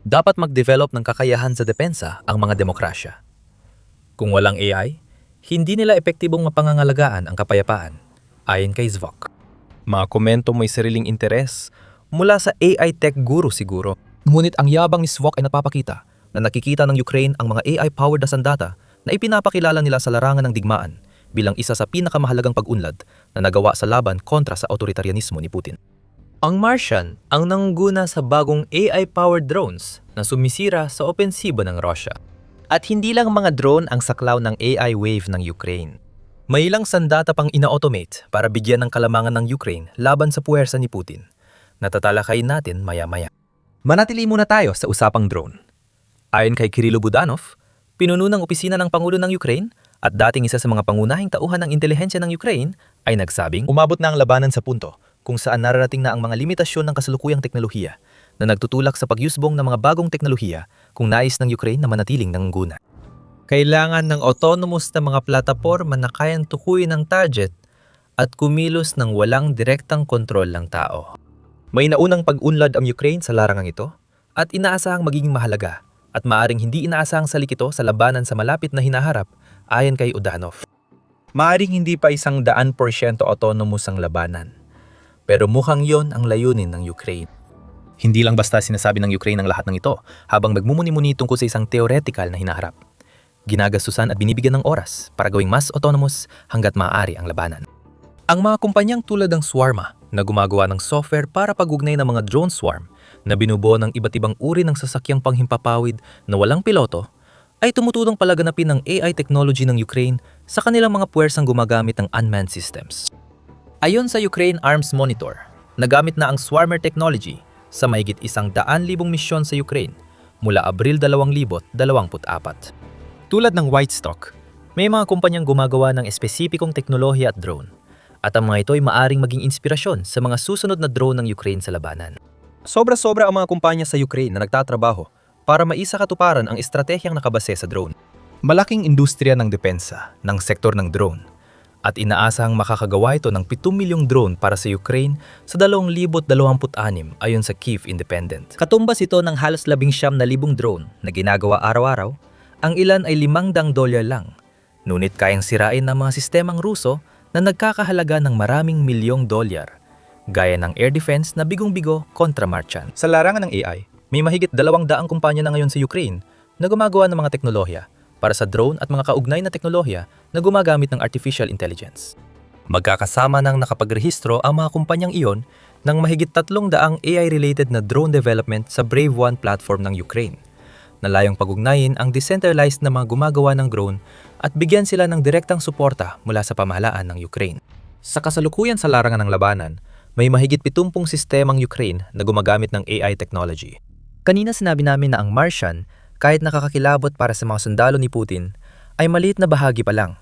Dapat mag-develop ng kakayahan sa depensa ang mga demokrasya. Kung walang AI, hindi nila epektibong mapangangalagaan ang kapayapaan, ayon kay Tzvok. Mga komento may sariling interes mula sa AI tech guru siguro. Ngunit ang yabang ni Tzvok ay napapakita na nakikita ng Ukraine ang mga AI-powered na sandata na ipinapakilala nila sa larangan ng digmaan bilang isa sa pinakamahalagang pag-unlad na nagawa sa laban kontra sa autoritarianismo ni Putin. Ang Martian ang nangguna sa bagong AI-powered drones na sumisira sa opensibo ng Russia. At hindi lang mga drone ang saklaw ng AI wave ng Ukraine. May ilang sandata pang ina-automate para bigyan ng kalamangan ng Ukraine laban sa puwersa ni Putin. Natatalakayin natin maya-maya. Manatili muna tayo sa usapang drone. Ayon kay Kirilo Budanov, pinuno ng opisina ng Pangulo ng Ukraine at dating isa sa mga pangunahing tauhan ng intelihensya ng Ukraine, ay nagsabing umabot na ang labanan sa punto kung saan nararating na ang mga limitasyon ng kasalukuyang teknolohiya na nagtutulak sa pagyusbong ng mga bagong teknolohiya kung nais ng Ukraine na manatiling nangungguna. Kailangan ng autonomous na mga plataporma na kayang tukuyin ang target at kumilos ng walang direktang kontrol ng tao. May naunang pag-unlad ang Ukraine sa larangang ito at inaasahang magiging mahalaga at maaring hindi inaasahang salik ito sa labanan sa malapit na hinaharap ayon kay Udanov. Maaring hindi pa 100% autonomous ang labanan, pero mukhang yon ang layunin ng Ukraine. Hindi lang basta sinasabi ng Ukraine ang lahat ng ito habang magmumuni-muni tungkol sa isang theoretical na hinaharap. Ginagastusan at binibigyan ng oras para gawing mas autonomous hanggat maaari ang labanan. Ang mga kumpanyang tulad ng Swarma na gumagawa ng software para pag-ugnay ng mga drone swarm na binubuo ng iba't ibang uri ng sasakyang panghimpapawid na walang piloto ay tumutulong palaganapin ng AI technology ng Ukraine sa kanilang mga puwersang gumagamit ng unmanned systems. Ayon sa Ukraine Arms Monitor, nagamit na ang Swarmer technology sa mahigit 100,000 misyon sa Ukraine mula Abril 2024. Tulad ng Whitestock, may mga kumpanyang gumagawa ng espesipikong teknolohiya at drone, at ang mga ito ay maaring maging inspirasyon sa mga susunod na drone ng Ukraine sa labanan. Sobra-sobra ang mga kumpanya sa Ukraine na nagtatrabaho para maisakatuparan ang estratehiyang nakabase sa drone. Malaking industriya ng depensa ng sektor ng drone, at inaasahang makakagawa ito ng 7 milyong drone para sa Ukraine sa 2026 ayon sa Kyiv Independent. Katumbas ito ng halos 19,000 drone na ginagawa araw-araw. Ang ilan ay $500 lang, ngunit kayang sirain ng mga sistemang Ruso na nagkakahalaga ng maraming milyong dolyar, gaya ng air defense na bigong-bigo kontra Marchan. Sa larangan ng AI, may mahigit 200 kumpanya na ngayon sa Ukraine na gumagawa ng mga teknolohiya para sa drone at mga kaugnay na teknolohiya na gumagamit ng artificial intelligence. Magkakasama ng nakapagrehistro ang mga kumpanyang iyon ng mahigit 300 AI-related na drone development sa Brave One platform ng Ukraine, na layong pag-ugnayin ang decentralized na mga gumagawa ng drone at bigyan sila ng direktang suporta mula sa pamahalaan ng Ukraine. Sa kasalukuyan sa larangan ng labanan, may mahigit 70 sistemang Ukraine na gumagamit ng AI technology. Kanina sinabi namin na ang Martian, kahit nakakakilabot para sa mga sundalo ni Putin, ay maliit na bahagi pa lang.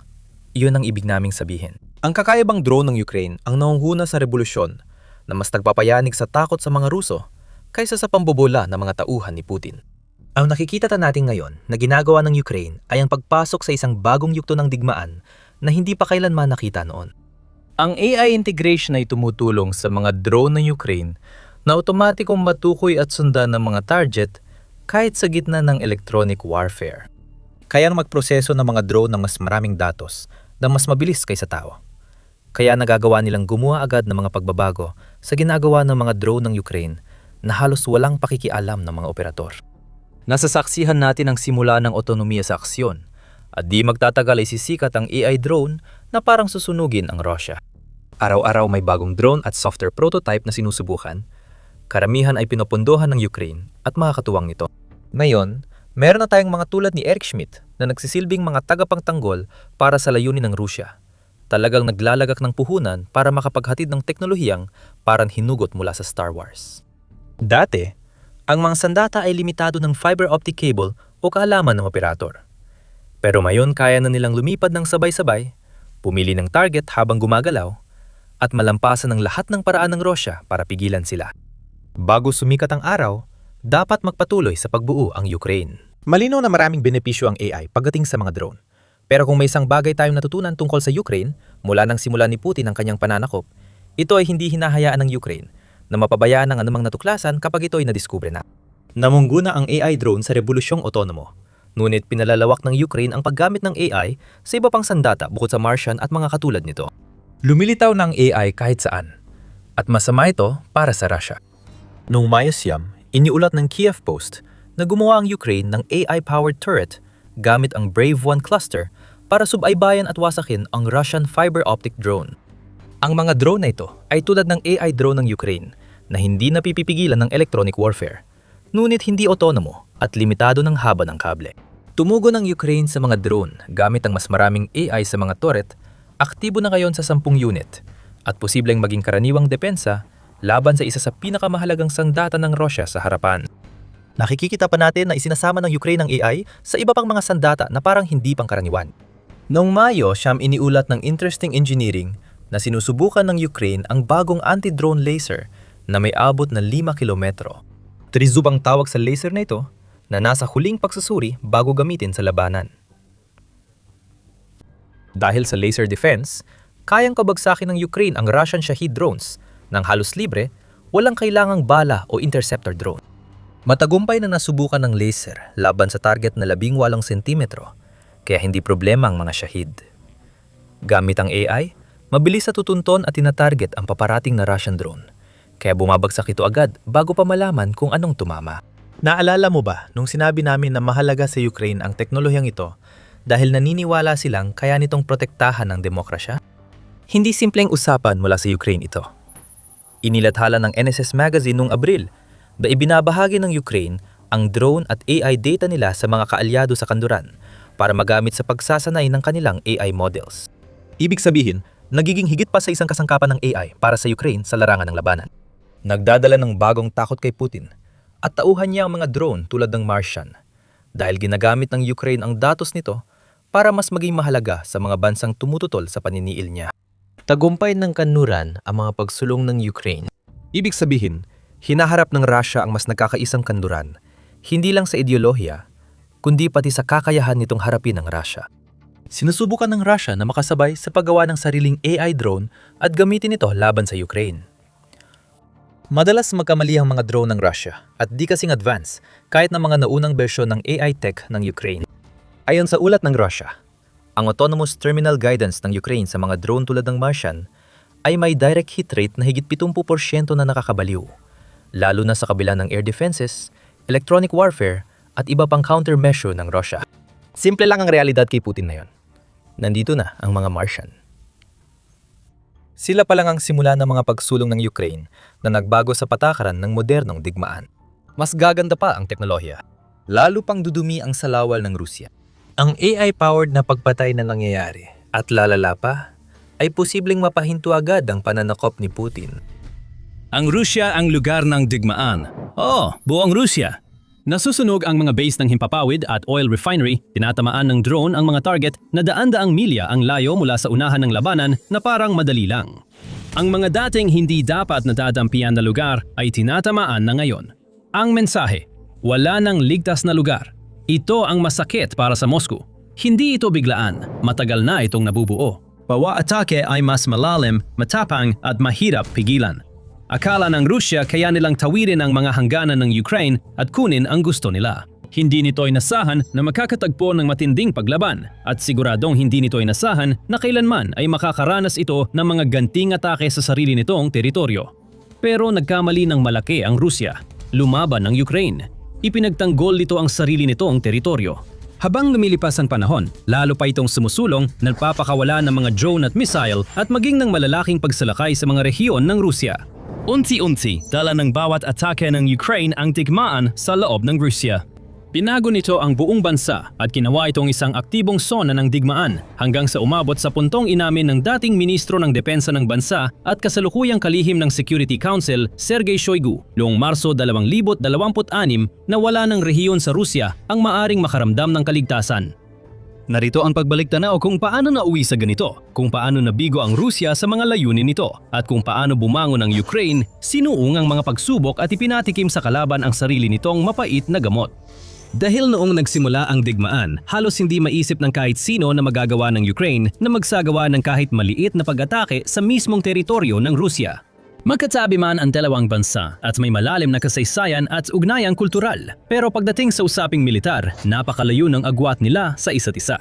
Iyon ang ibig naming sabihin. Ang kakaibang drone ng Ukraine ang nangunghuna sa revolusyon na mas nagpapayanig sa takot sa mga Ruso kaysa sa pambobola ng mga tauhan ni Putin. Ang nakikita natin ngayon na ginagawa ng Ukraine ay ang pagpasok sa isang bagong yugto ng digmaan na hindi pa kailanman nakita noon. Ang AI integration ay tumutulong sa mga drone ng Ukraine na otomatikong matukoy at sundan ng mga target kahit sa gitna ng electronic warfare. Kayang magproseso ng mga drone ng mas maraming datos na mas mabilis kaysa tao. Kaya nagagawa nilang gumawa agad ng mga pagbabago sa ginagawa ng mga drone ng Ukraine na halos walang pakikialam ng mga operator. Nasasaksihan natin ang simula ng otonomiya sa aksyon at di magtatagal ay sisikat ang AI drone na parang susunugin ang Russia. Araw-araw may bagong drone at software prototype na sinusubukan. Karamihan ay pinopondohan ng Ukraine at mga katuwang nito. Ngayon, meron na tayong mga tulad ni Eric Schmidt na nagsisilbing mga tagapangtanggol para sa layunin ng Rusya. Talagang naglalagak ng puhunan para makapaghatid ng teknolohiyang parang hinugot mula sa Star Wars. Dati, ang mga sandata ay limitado ng fiber optic cable o kaalaman ng operator. Pero ngayon kaya na nilang lumipad ng sabay-sabay, pumili ng target habang gumagalaw, at malampasan ng lahat ng paraan ng Rusya para pigilan sila. Bago sumikat ang araw, dapat magpatuloy sa pagbuo ang Ukraine. Malinaw na maraming benepisyo ang AI pagdating sa mga drone. Pero kung may isang bagay tayong natutunan tungkol sa Ukraine mula nang simula ni Putin ang kanyang pananakop, ito ay hindi hinahayaan ng Ukraine na mapabayaan ng anumang natuklasan kapag ito ay nadiskubre na. Namungguna ang AI drone sa revolusyong otonomo, ngunit pinalalawak ng Ukraine ang paggamit ng AI sa iba pang sandata bukod sa Martian at mga katulad nito. Lumilitaw ng AI kahit saan, at masama ito para sa Russia. Noong Mayo-siyam, iniulat ng Kiev Post na gumawa ang Ukraine ng AI-powered turret gamit ang Brave One cluster para subaybayan at wasakin ang Russian fiber optic drone. Ang mga drone na ito ay tulad ng AI drone ng Ukraine na hindi napipigilan ng electronic warfare, ngunit hindi otonomo at limitado ng haba ng kable. Tumugon ang Ukraine sa mga drone gamit ang mas maraming AI sa mga turret, aktibo na ngayon sa 10 unit, at posibleng maging karaniwang depensa laban sa isa sa pinakamahalagang sandata ng Russia sa harapan. Nakikita pa natin na isinasama ng Ukraine ang AI sa iba pang mga sandata na parang hindi pangkaraniwan. Noong Mayo, siyam iniulat ng Interesting Engineering na sinusubukan ng Ukraine ang bagong anti-drone laser na may abot na 5 kilometro. Trizub ang tawag sa laser na ito na nasa huling pagsusuri bago gamitin sa labanan. Dahil sa laser defense, kayang kabagsakin ng Ukraine ang Russian Shahid drones nang halos libre, walang kailangang bala o interceptor drone. Matagumpay na nasubukan ng laser laban sa target na 18 sentimetro, kaya hindi problema ang mga Shahid. Gamit ang AI, mabilis sa tutunton at tinatarget ang paparating na Russian drone, kaya bumabagsak ito agad bago pa malaman kung anong tumama. Naalala mo ba nung sinabi namin na mahalaga sa Ukraine ang teknolohiyang ito dahil naniniwala silang kaya nitong protektahan ng demokrasya? Hindi simpleng usapan mula sa Ukraine ito. Inilathala ng NSS Magazine noong Abril na ibinabahagi ng Ukraine ang drone at AI data nila sa mga kaalyado sa kanluran para magamit sa pagsasanay ng kanilang AI models. Ibig sabihin, nagiging higit pa sa isang kasangkapan ng AI para sa Ukraine sa larangan ng labanan. Nagdadala ng bagong takot kay Putin at tauhan niya ang mga drone tulad ng Martian dahil ginagamit ng Ukraine ang datos nito para mas maging mahalaga sa mga bansang tumututol sa paniniil niya. Tagumpay ng kanluran ang mga pagsulong ng Ukraine. Ibig sabihin, hinaharap ng Russia ang mas nagkakaisang kanluran, hindi lang sa ideolohiya, kundi pati sa kakayahan nitong harapin ng Russia. Sinusubukan ng Russia na makasabay sa paggawa ng sariling AI drone at gamitin ito laban sa Ukraine. Madalas magkamali ang mga drone ng Russia at di kasing advance kahit na mga naunang bersyon ng AI tech ng Ukraine. Ayon sa ulat ng Russia, ang autonomous terminal guidance ng Ukraine sa mga drone tulad ng Martian ay may direct hit rate na higit 70% na nakakabaliw, lalo na sa kabila ng air defenses, electronic warfare at iba pang countermeasure ng Russia. Simple lang ang realidad kay Putin na yon. Nandito na ang mga Martian. Sila pa lang ang simula ng mga pagsulong ng Ukraine na nagbago sa patakaran ng modernong digmaan. Mas gaganda pa ang teknolohiya. Lalo pang dudumi ang salawal ng Rusya. Ang AI-powered na pagpatay na nangyayari at lalala pa ay posibleng mapahinto agad ang pananakop ni Putin. Ang Rusya ang lugar ng digmaan. Oo, buong Rusya. Nasusunog ang mga base ng himpapawid at oil refinery, tinatamaan ng drone ang mga target na daan-daang milya ang layo mula sa unahan ng labanan na parang madali lang. Ang mga dating hindi dapat nadadampian na lugar ay tinatamaan na ngayon. Ang mensahe, wala nang ligtas na lugar. Ito ang masakit para sa Moscow. Hindi ito biglaan, matagal na itong nabubuo. Bawa atake ay mas malalim, matapang at mahirap pigilan. Akala ng Rusya kaya nilang tawirin ang mga hangganan ng Ukraine at kunin ang gusto nila. Hindi nito inasahan na makakatagpo ng matinding paglaban at siguradong hindi nito inasahan na kailanman ay makakaranas ito ng mga ganting atake sa sarili nitong teritoryo. Pero nagkamali ng malaki ang Rusya. Lumaban ng Ukraine. Ipinagtanggol nito ang sarili nitong teritoryo. Habang lumilipas ang panahon, lalo pa itong sumusulong, nagpapakawala ng mga drone at missile at maging ng malalaking pagsalakay sa mga rehiyon ng Rusya. Unti-unti, dala ng bawat atake ng Ukraine ang digmaan sa loob ng Rusya. Binago nito ang buong bansa at ginawa itong isang aktibong sona ng digmaan hanggang sa umabot sa puntong inamin ng dating ministro ng depensa ng bansa at kasalukuyang kalihim ng Security Council, Sergei Shoigu, noong Marso 2026 na wala ng rehiyon sa Rusya ang maaring makaramdam ng kaligtasan. Narito ang pagbalik tanaw kung paano nauwi sa ganito, kung paano nabigo ang Rusya sa mga layunin nito, at kung paano bumangon ang Ukraine, sinuong ang mga pagsubok at ipinatikim sa kalaban ang sarili nitong mapait na gamot. Dahil noong nagsimula ang digmaan, halos hindi maisip ng kahit sino na magagawa ng Ukraine na magsagawa ng kahit maliit na pag-atake sa mismong teritoryo ng Rusya. Magkatabi man ang dalawang bansa at may malalim na kasaysayan at ugnayang kultural, pero pagdating sa usaping militar, napakalayo ng agwat nila sa isa't isa.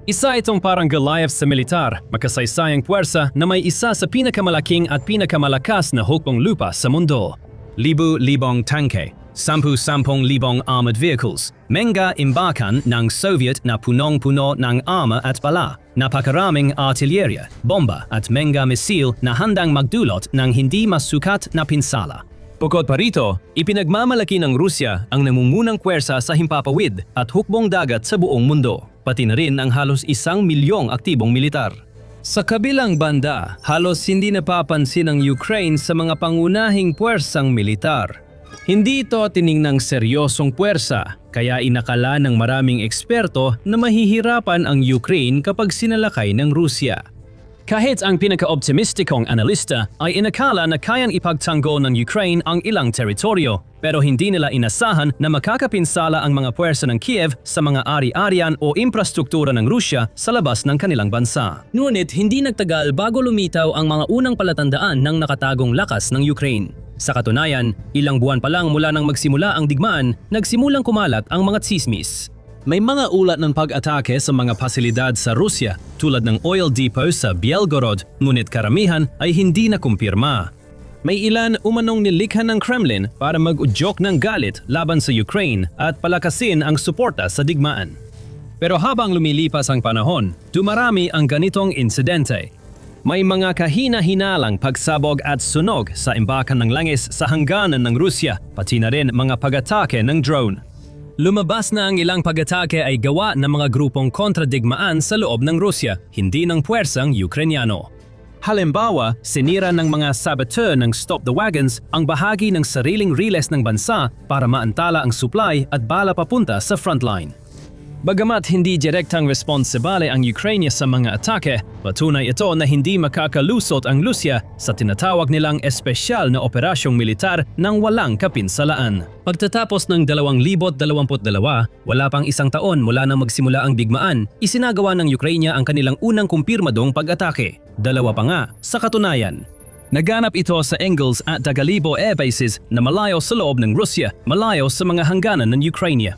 Isa itong parang Goliath sa militar, makasaysayang puwersa na may isa sa pinakamalaking at pinakamalakas na hukbong lupa sa mundo. Libu-libong tanke, 10,000 armored vehicles, mega imbakan ng Soviet na punong-puno ng armor at bala, napakaraming artillerya, bomba at mega misil na handang magdulot ng hindi masukat na pinsala. Bukod pa rito, ipinagmamalaki ng Rusya ang nangungunang puwersa sa himpapawid at hukbong dagat sa buong mundo, pati na rin ang halos 1 milyong aktibong militar. Sa kabilang banda, halos hindi napapansin ng Ukraine sa mga pangunahing puwersang militar. Hindi ito tiningnang seryosong puwersa, kaya inakala ng maraming eksperto na mahihirapan ang Ukraine kapag sinalakay ng Rusya. Kahit ang pinaka-optimistikong analista ay inakala na kayang ipagtanggol ng Ukraine ang ilang teritoryo, pero hindi nila inasahan na makakapinsala ang mga puwersa ng Kiev sa mga ari-arian o infrastruktura ng Rusya sa labas ng kanilang bansa. Ngunit hindi nagtagal bago lumitaw ang mga unang palatandaan ng nakatagong lakas ng Ukraine. Sa katunayan, ilang buwan pa lang mula nang magsimula ang digmaan, nagsimulang kumalat ang mga tsismis. May mga ulat ng pag-atake sa mga pasilidad sa Rusya tulad ng oil depot sa Belgorod, ngunit karamihan ay hindi nakumpirma. May ilan umanong nilikha ng Kremlin para mag-udyok ng galit laban sa Ukraine at palakasin ang suporta sa digmaan. Pero habang lumilipas ang panahon, dumarami ang ganitong insidente. May mga kahina-hinalang pagsabog at sunog sa imbakan ng langis sa hangganan ng Rusya, pati na rin mga pag-atake ng drone. Lumabas na ang ilang pag-atake ay gawa ng mga grupong kontradigmaan sa loob ng Rusya, hindi ng puwersang Ukrainyano. Halimbawa, sinira ng mga saboteur ng Stop the Wagons ang bahagi ng sariling riles ng bansa para maantala ang supply at bala papunta sa frontline. Bagamat hindi direktang responsibale ang Ukraine sa mga atake, patunay ito na hindi makakalusot ang Rusya sa tinatawag nilang espesyal na operasyong militar nang walang kapinsalaan. Pagtatapos ng 2022, wala pang 1 taon mula nang magsimula ang digmaan, isinagawa ng Ukraine ang kanilang unang kumpirmadong pag-atake. 2 pa nga, sa katunayan. Naganap ito sa Engels at Dagalibo air bases na malayo sa loob ng Rusya, malayo sa mga hangganan ng Ukraine.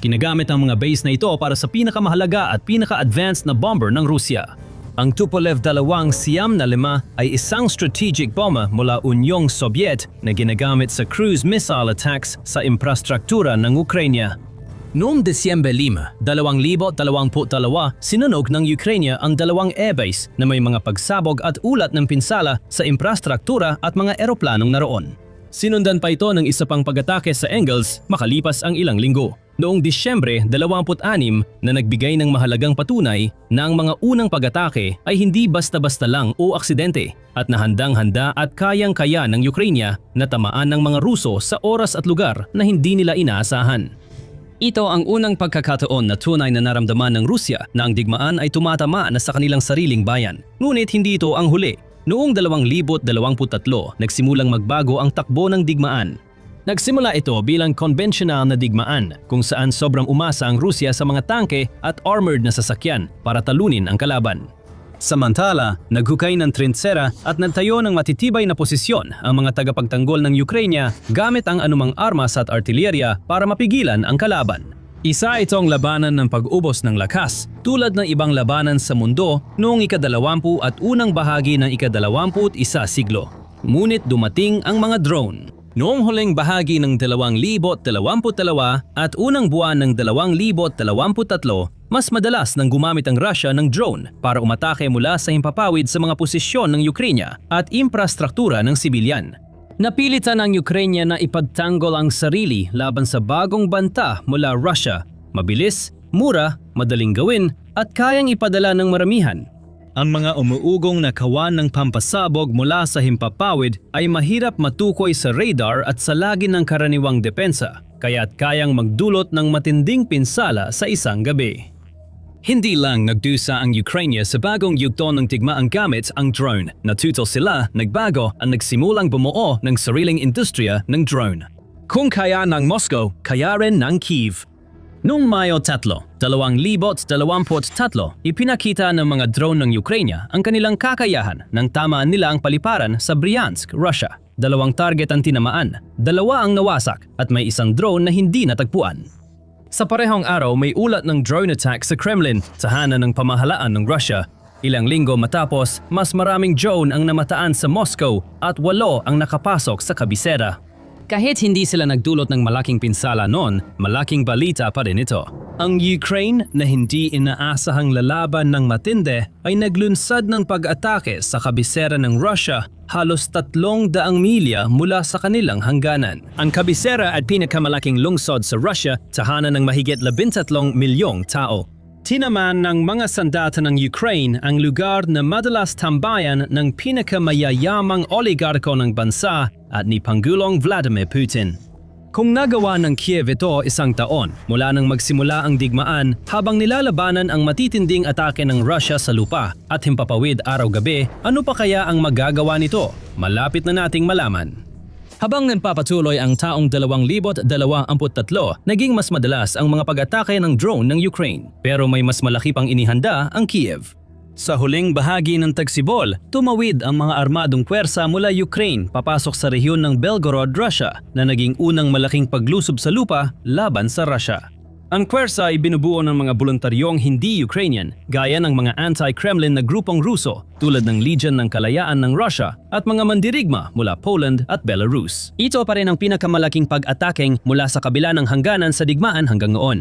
Ginagamit ang mga base na ito para sa pinakamahalaga at pinaka-advanced na bomber ng Rusya. Ang Tupolev 2-5 ay isang strategic bomber mula Unyong Soviet na ginagamit sa cruise missile attacks sa infrastruktura ng Ukraine. Noong Desyembre 5, 2022, sinunog ng Ukraine ang 2 airbase na may mga pagsabog at ulat ng pinsala sa infrastruktura at mga eroplanong naroon. Sinundan pa ito ng isa pang pag-atake sa Engels makalipas ang ilang linggo. Noong Disyembre 26 na nagbigay ng mahalagang patunay na ang mga unang pag-atake ay hindi basta-basta lang o aksidente at nahandang-handa at kayang-kaya ng Ukraine na tamaan ng mga Ruso sa oras at lugar na hindi nila inaasahan. Ito ang unang pagkakataon na tunay na naramdaman ng Rusya na ang digmaan ay tumatama na sa kanilang sariling bayan. Ngunit hindi ito ang huli. Noong 2023, nagsimulang magbago ang takbo ng digmaan. Nagsimula ito bilang konbensyonal na digmaan kung saan sobrang umasa ang Rusya sa mga tangke at armored na sasakyan para talunin ang kalaban. Samantala, naghukay ng trintsera at nagtayo ng matitibay na posisyon ang mga tagapagtanggol ng Ukraine gamit ang anumang armas at artillerya para mapigilan ang kalaban. Isa itong labanan ng pag-ubos ng lakas tulad ng ibang labanan sa mundo noong ika-20 at unang bahagi ng ika-21 siglo. Ngunit dumating ang mga drone. Noong huling bahagi ng 2022 at unang buwan ng 2023, mas madalas nang gumamit ang Russia ng drone para umatake mula sa himpapawid sa mga posisyon ng Ukraine at infrastruktura ng sibilyan. Napilitan ang Ukraine na ipagtanggol ang sarili laban sa bagong banta mula Russia. Mabilis, mura, madaling gawin at kayang ipadala ng maramihan. Ang mga umuugong na kawan ng pampasabog mula sa himpapawid ay mahirap matukoy sa radar at sa lagi ng karaniwang depensa, kaya't kayang magdulot ng matinding pinsala sa isang gabi. Hindi lang nagdusa ang Ukraine sa bagong yugto ng digmaang gamit ang drone. Natuto sila, nagbago at nagsimulang bumuo ng sariling industriya ng drone. Kung kaya ng Moscow, kaya rin ng Kyiv. Noong Mayo 3, 2023, ipinakita ng mga drone ng Ukraine ang kanilang kakayahan nang tamaan nila ang paliparan sa Bryansk, Russia. 2 target ang tinamaan, 2 ang nawasak at may isang drone na hindi natagpuan. Sa parehong araw may ulat ng drone attack sa Kremlin, tahanan ng pamahalaan ng Russia. Ilang linggo matapos, mas maraming drone ang namataan sa Moscow at 8 ang nakapasok sa kabisera. Kahit hindi sila nagdulot ng malaking pinsala noon, malaking balita pa rin ito. Ang Ukraine na hindi inaasahang lalaban ng matindi ay naglunsad ng pag-atake sa kabisera ng Russia halos 300 milya mula sa kanilang hangganan. Ang kabisera at pinakamalaking lungsod sa Russia, tahanan ng mahigit 13 milyong tao. Tinaman ng mga sandata ng Ukraine ang lugar na madalas tambayan ng pinakamayayamang oligarko ng bansa at ni Pangulong Vladimir Putin. Kung nagawa ng Kiev ito 1 taon mula nang magsimula ang digmaan habang nilalabanan ang matitinding atake ng Russia sa lupa at himpapawid araw-gabi, ano pa kaya ang magagawa nito? Malapit na nating malaman. Habang nagpapatuloy ang taong 2023, naging mas madalas ang mga pag-atake ng drone ng Ukraine. Pero may mas malaki pang inihanda ang Kiev. Sa huling bahagi ng tagsibol, tumawid ang mga armadong puwersa mula Ukraine papasok sa rehiyon ng Belgorod, Russia na naging unang malaking paglusob sa lupa laban sa Russia. Ang puwersa ay binubuo ng mga voluntaryong hindi Ukrainian gaya ng mga anti-Kremlin na grupong Ruso tulad ng Legion ng Kalayaan ng Russia at mga mandirigma mula Poland at Belarus. Ito pa rin ang pinakamalaking pag-atakeng mula sa kabila ng hangganan sa digmaan hanggang noon.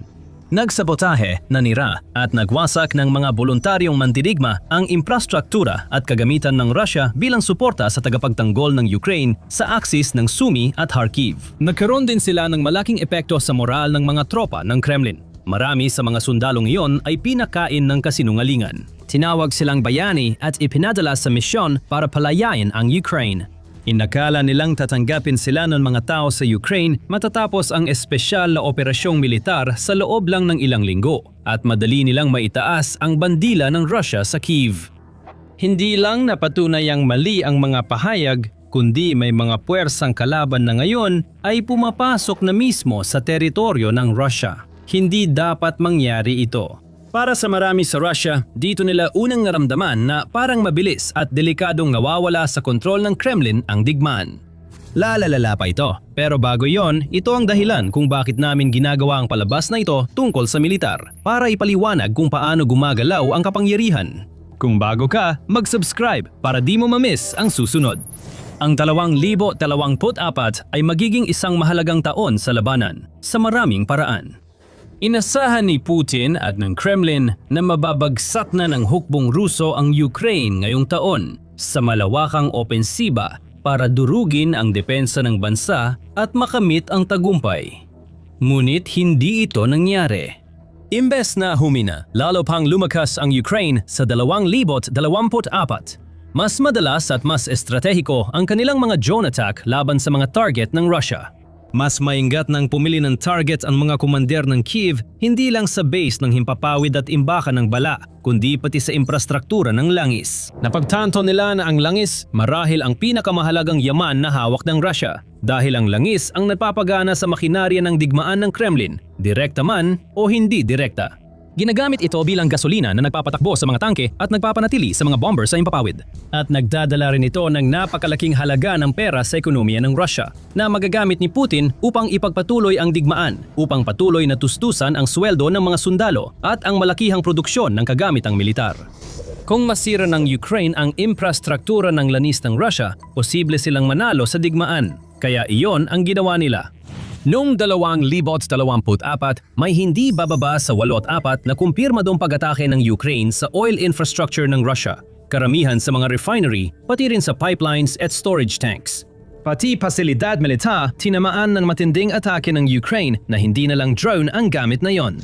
Nagsabotahe, nanira at nagwasak ng mga voluntaryong mandirigma ang infrastruktura at kagamitan ng Russia bilang suporta sa tagapagtanggol ng Ukraine sa aksis ng Sumy at Kharkiv. Nagkaroon din sila ng malaking epekto sa moral ng mga tropa ng Kremlin. Marami sa mga sundalong iyon ay pinakain ng kasinungalingan. Tinawag silang bayani at ipinadala sa misyon para palayain ang Ukraine. Inakala nilang tatanggapin sila ng mga tao sa Ukraine matatapos ang espesyal na operasyong militar sa loob lang ng ilang linggo at madali nilang maitaas ang bandila ng Russia sa Kyiv. Hindi lang napatunayang mali ang mga pahayag, kundi may mga puwersang kalaban na ngayon ay pumapasok na mismo sa teritoryo ng Russia. Hindi dapat mangyari ito. Para sa marami sa Russia, dito nila unang naramdaman na parang mabilis at delikadong nawawala sa kontrol ng Kremlin ang digmaan. Lalalala pa ito, pero bago yon, ito ang dahilan kung bakit namin ginagawa ang palabas na ito tungkol sa militar, para ipaliwanag kung paano gumagalaw ang kapangyarihan. Kung bago ka, mag-subscribe para di mo ma-miss ang susunod. Ang 2024 ay magiging isang mahalagang taon sa labanan, sa maraming paraan. Inasahan ni Putin at ng Kremlin na mababagsak na ng hukbong Ruso ang Ukraine ngayong taon sa malawakang opensiba para durugin ang depensa ng bansa at makamit ang tagumpay. Ngunit hindi ito nangyari. Imbes na humina, lalo pang lumakas ang Ukraine sa 2024, mas madalas at mas estratehiko ang kanilang mga drone attack laban sa mga target ng Russia. Mas maingat nang pumili ng target ang mga komander ng Kyiv hindi lang sa base ng himpapawid at imbakan ng bala, kundi pati sa infrastruktura ng langis. Napagtanto nila na ang langis marahil ang pinakamahalagang yaman na hawak ng Russia dahil ang langis ang nagpapagana sa makinarya ng digmaan ng Kremlin, direkta man o hindi direkta. Ginagamit ito bilang gasolina na nagpapatakbo sa mga tangke at nagpapanatili sa mga bomber sa himpapawid. At nagdadala rin ito ng napakalaking halaga ng pera sa ekonomiya ng Russia na magagamit ni Putin upang ipagpatuloy ang digmaan, upang patuloy na tustusan ang sweldo ng mga sundalo at ang malakihang produksyon ng kagamitang militar. Kung masira ng Ukraine ang infrastruktura ng lanis ng Russia, posible silang manalo sa digmaan. Kaya iyon ang ginawa nila. Noong 2024, may hindi bababa sa 84 na kumpirmadong pag-atake ng Ukraine sa oil infrastructure ng Russia, karamihan sa mga refinery, pati rin sa pipelines at storage tanks. Pati pasilidad militar, tinamaan ng matinding atake ng Ukraine na hindi na lang drone ang gamit na yon.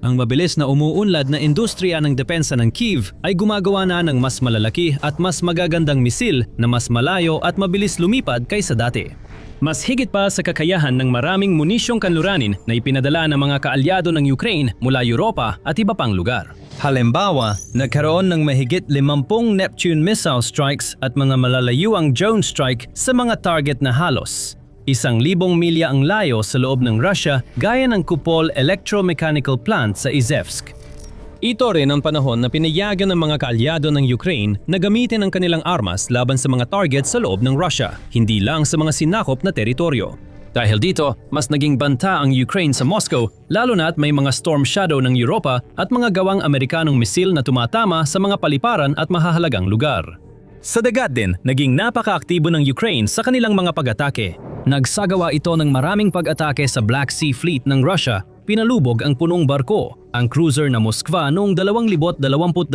Ang mabilis na umuunlad na industriya ng depensa ng Kyiv ay gumagawa na ng mas malalaki at mas magagandang misil na mas malayo at mabilis lumipad kaysa dati. Mas higit pa sa kakayahan ng maraming munisyong kanluranin na ipinadala ng mga kaalyado ng Ukraine mula Europa at iba pang lugar. Halimbawa, nagkaroon ng mahigit 50 Neptune missile strikes at mga malalayuang drone strike sa mga target na halos 1,000 milya ang layo sa loob ng Russia gaya ng Kupol Electromechanical Plant sa Izhevsk. Ito rin ang panahon na pinayagan ng mga kaalyado ng Ukraine na gamitin ang kanilang armas laban sa mga target sa loob ng Russia, hindi lang sa mga sinakop na teritoryo. Dahil dito, mas naging banta ang Ukraine sa Moscow, lalo na at may mga Storm Shadow ng Europa at mga gawang Amerikanong misil na tumatama sa mga paliparan at mahahalagang lugar. Sa dagat din, naging napaka-aktibo ng Ukraine sa kanilang mga pag-atake. Nagsagawa ito ng maraming pag-atake sa Black Sea Fleet ng Russia, pinalubog ang punong barko, ang cruiser na Moskva noong 2022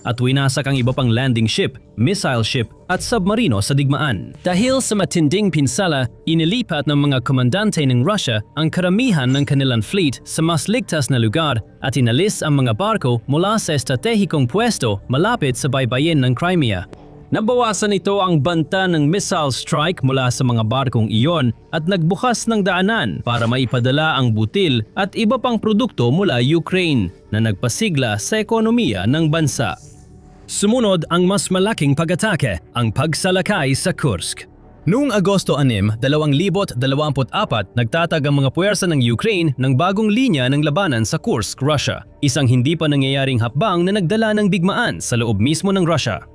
at winasak ang iba pang landing ship, missile ship at submarino sa digmaan. Dahil sa matinding pinsala, inilipat ng mga komandante ng Russia ang karamihan ng kanilang fleet sa mas ligtas na lugar at inalis ang mga barko mula sa estratehikong pwesto malapit sa baybayin ng Crimea. Nabawasan ito ang banta ng missile strike mula sa mga barkong iyon at nagbukas ng daanan para maipadala ang butil at iba pang produkto mula Ukraine na nagpasigla sa ekonomiya ng bansa. Sumunod ang mas malaking pag-atake, ang pagsalakay sa Kursk. Noong Agosto 6, 2024, nagtatag ang mga puwersa ng Ukraine ng bagong linya ng labanan sa Kursk, Russia. Isang hindi pa nangyayaring hakbang na nagdala ng bigmaan sa loob mismo ng Russia.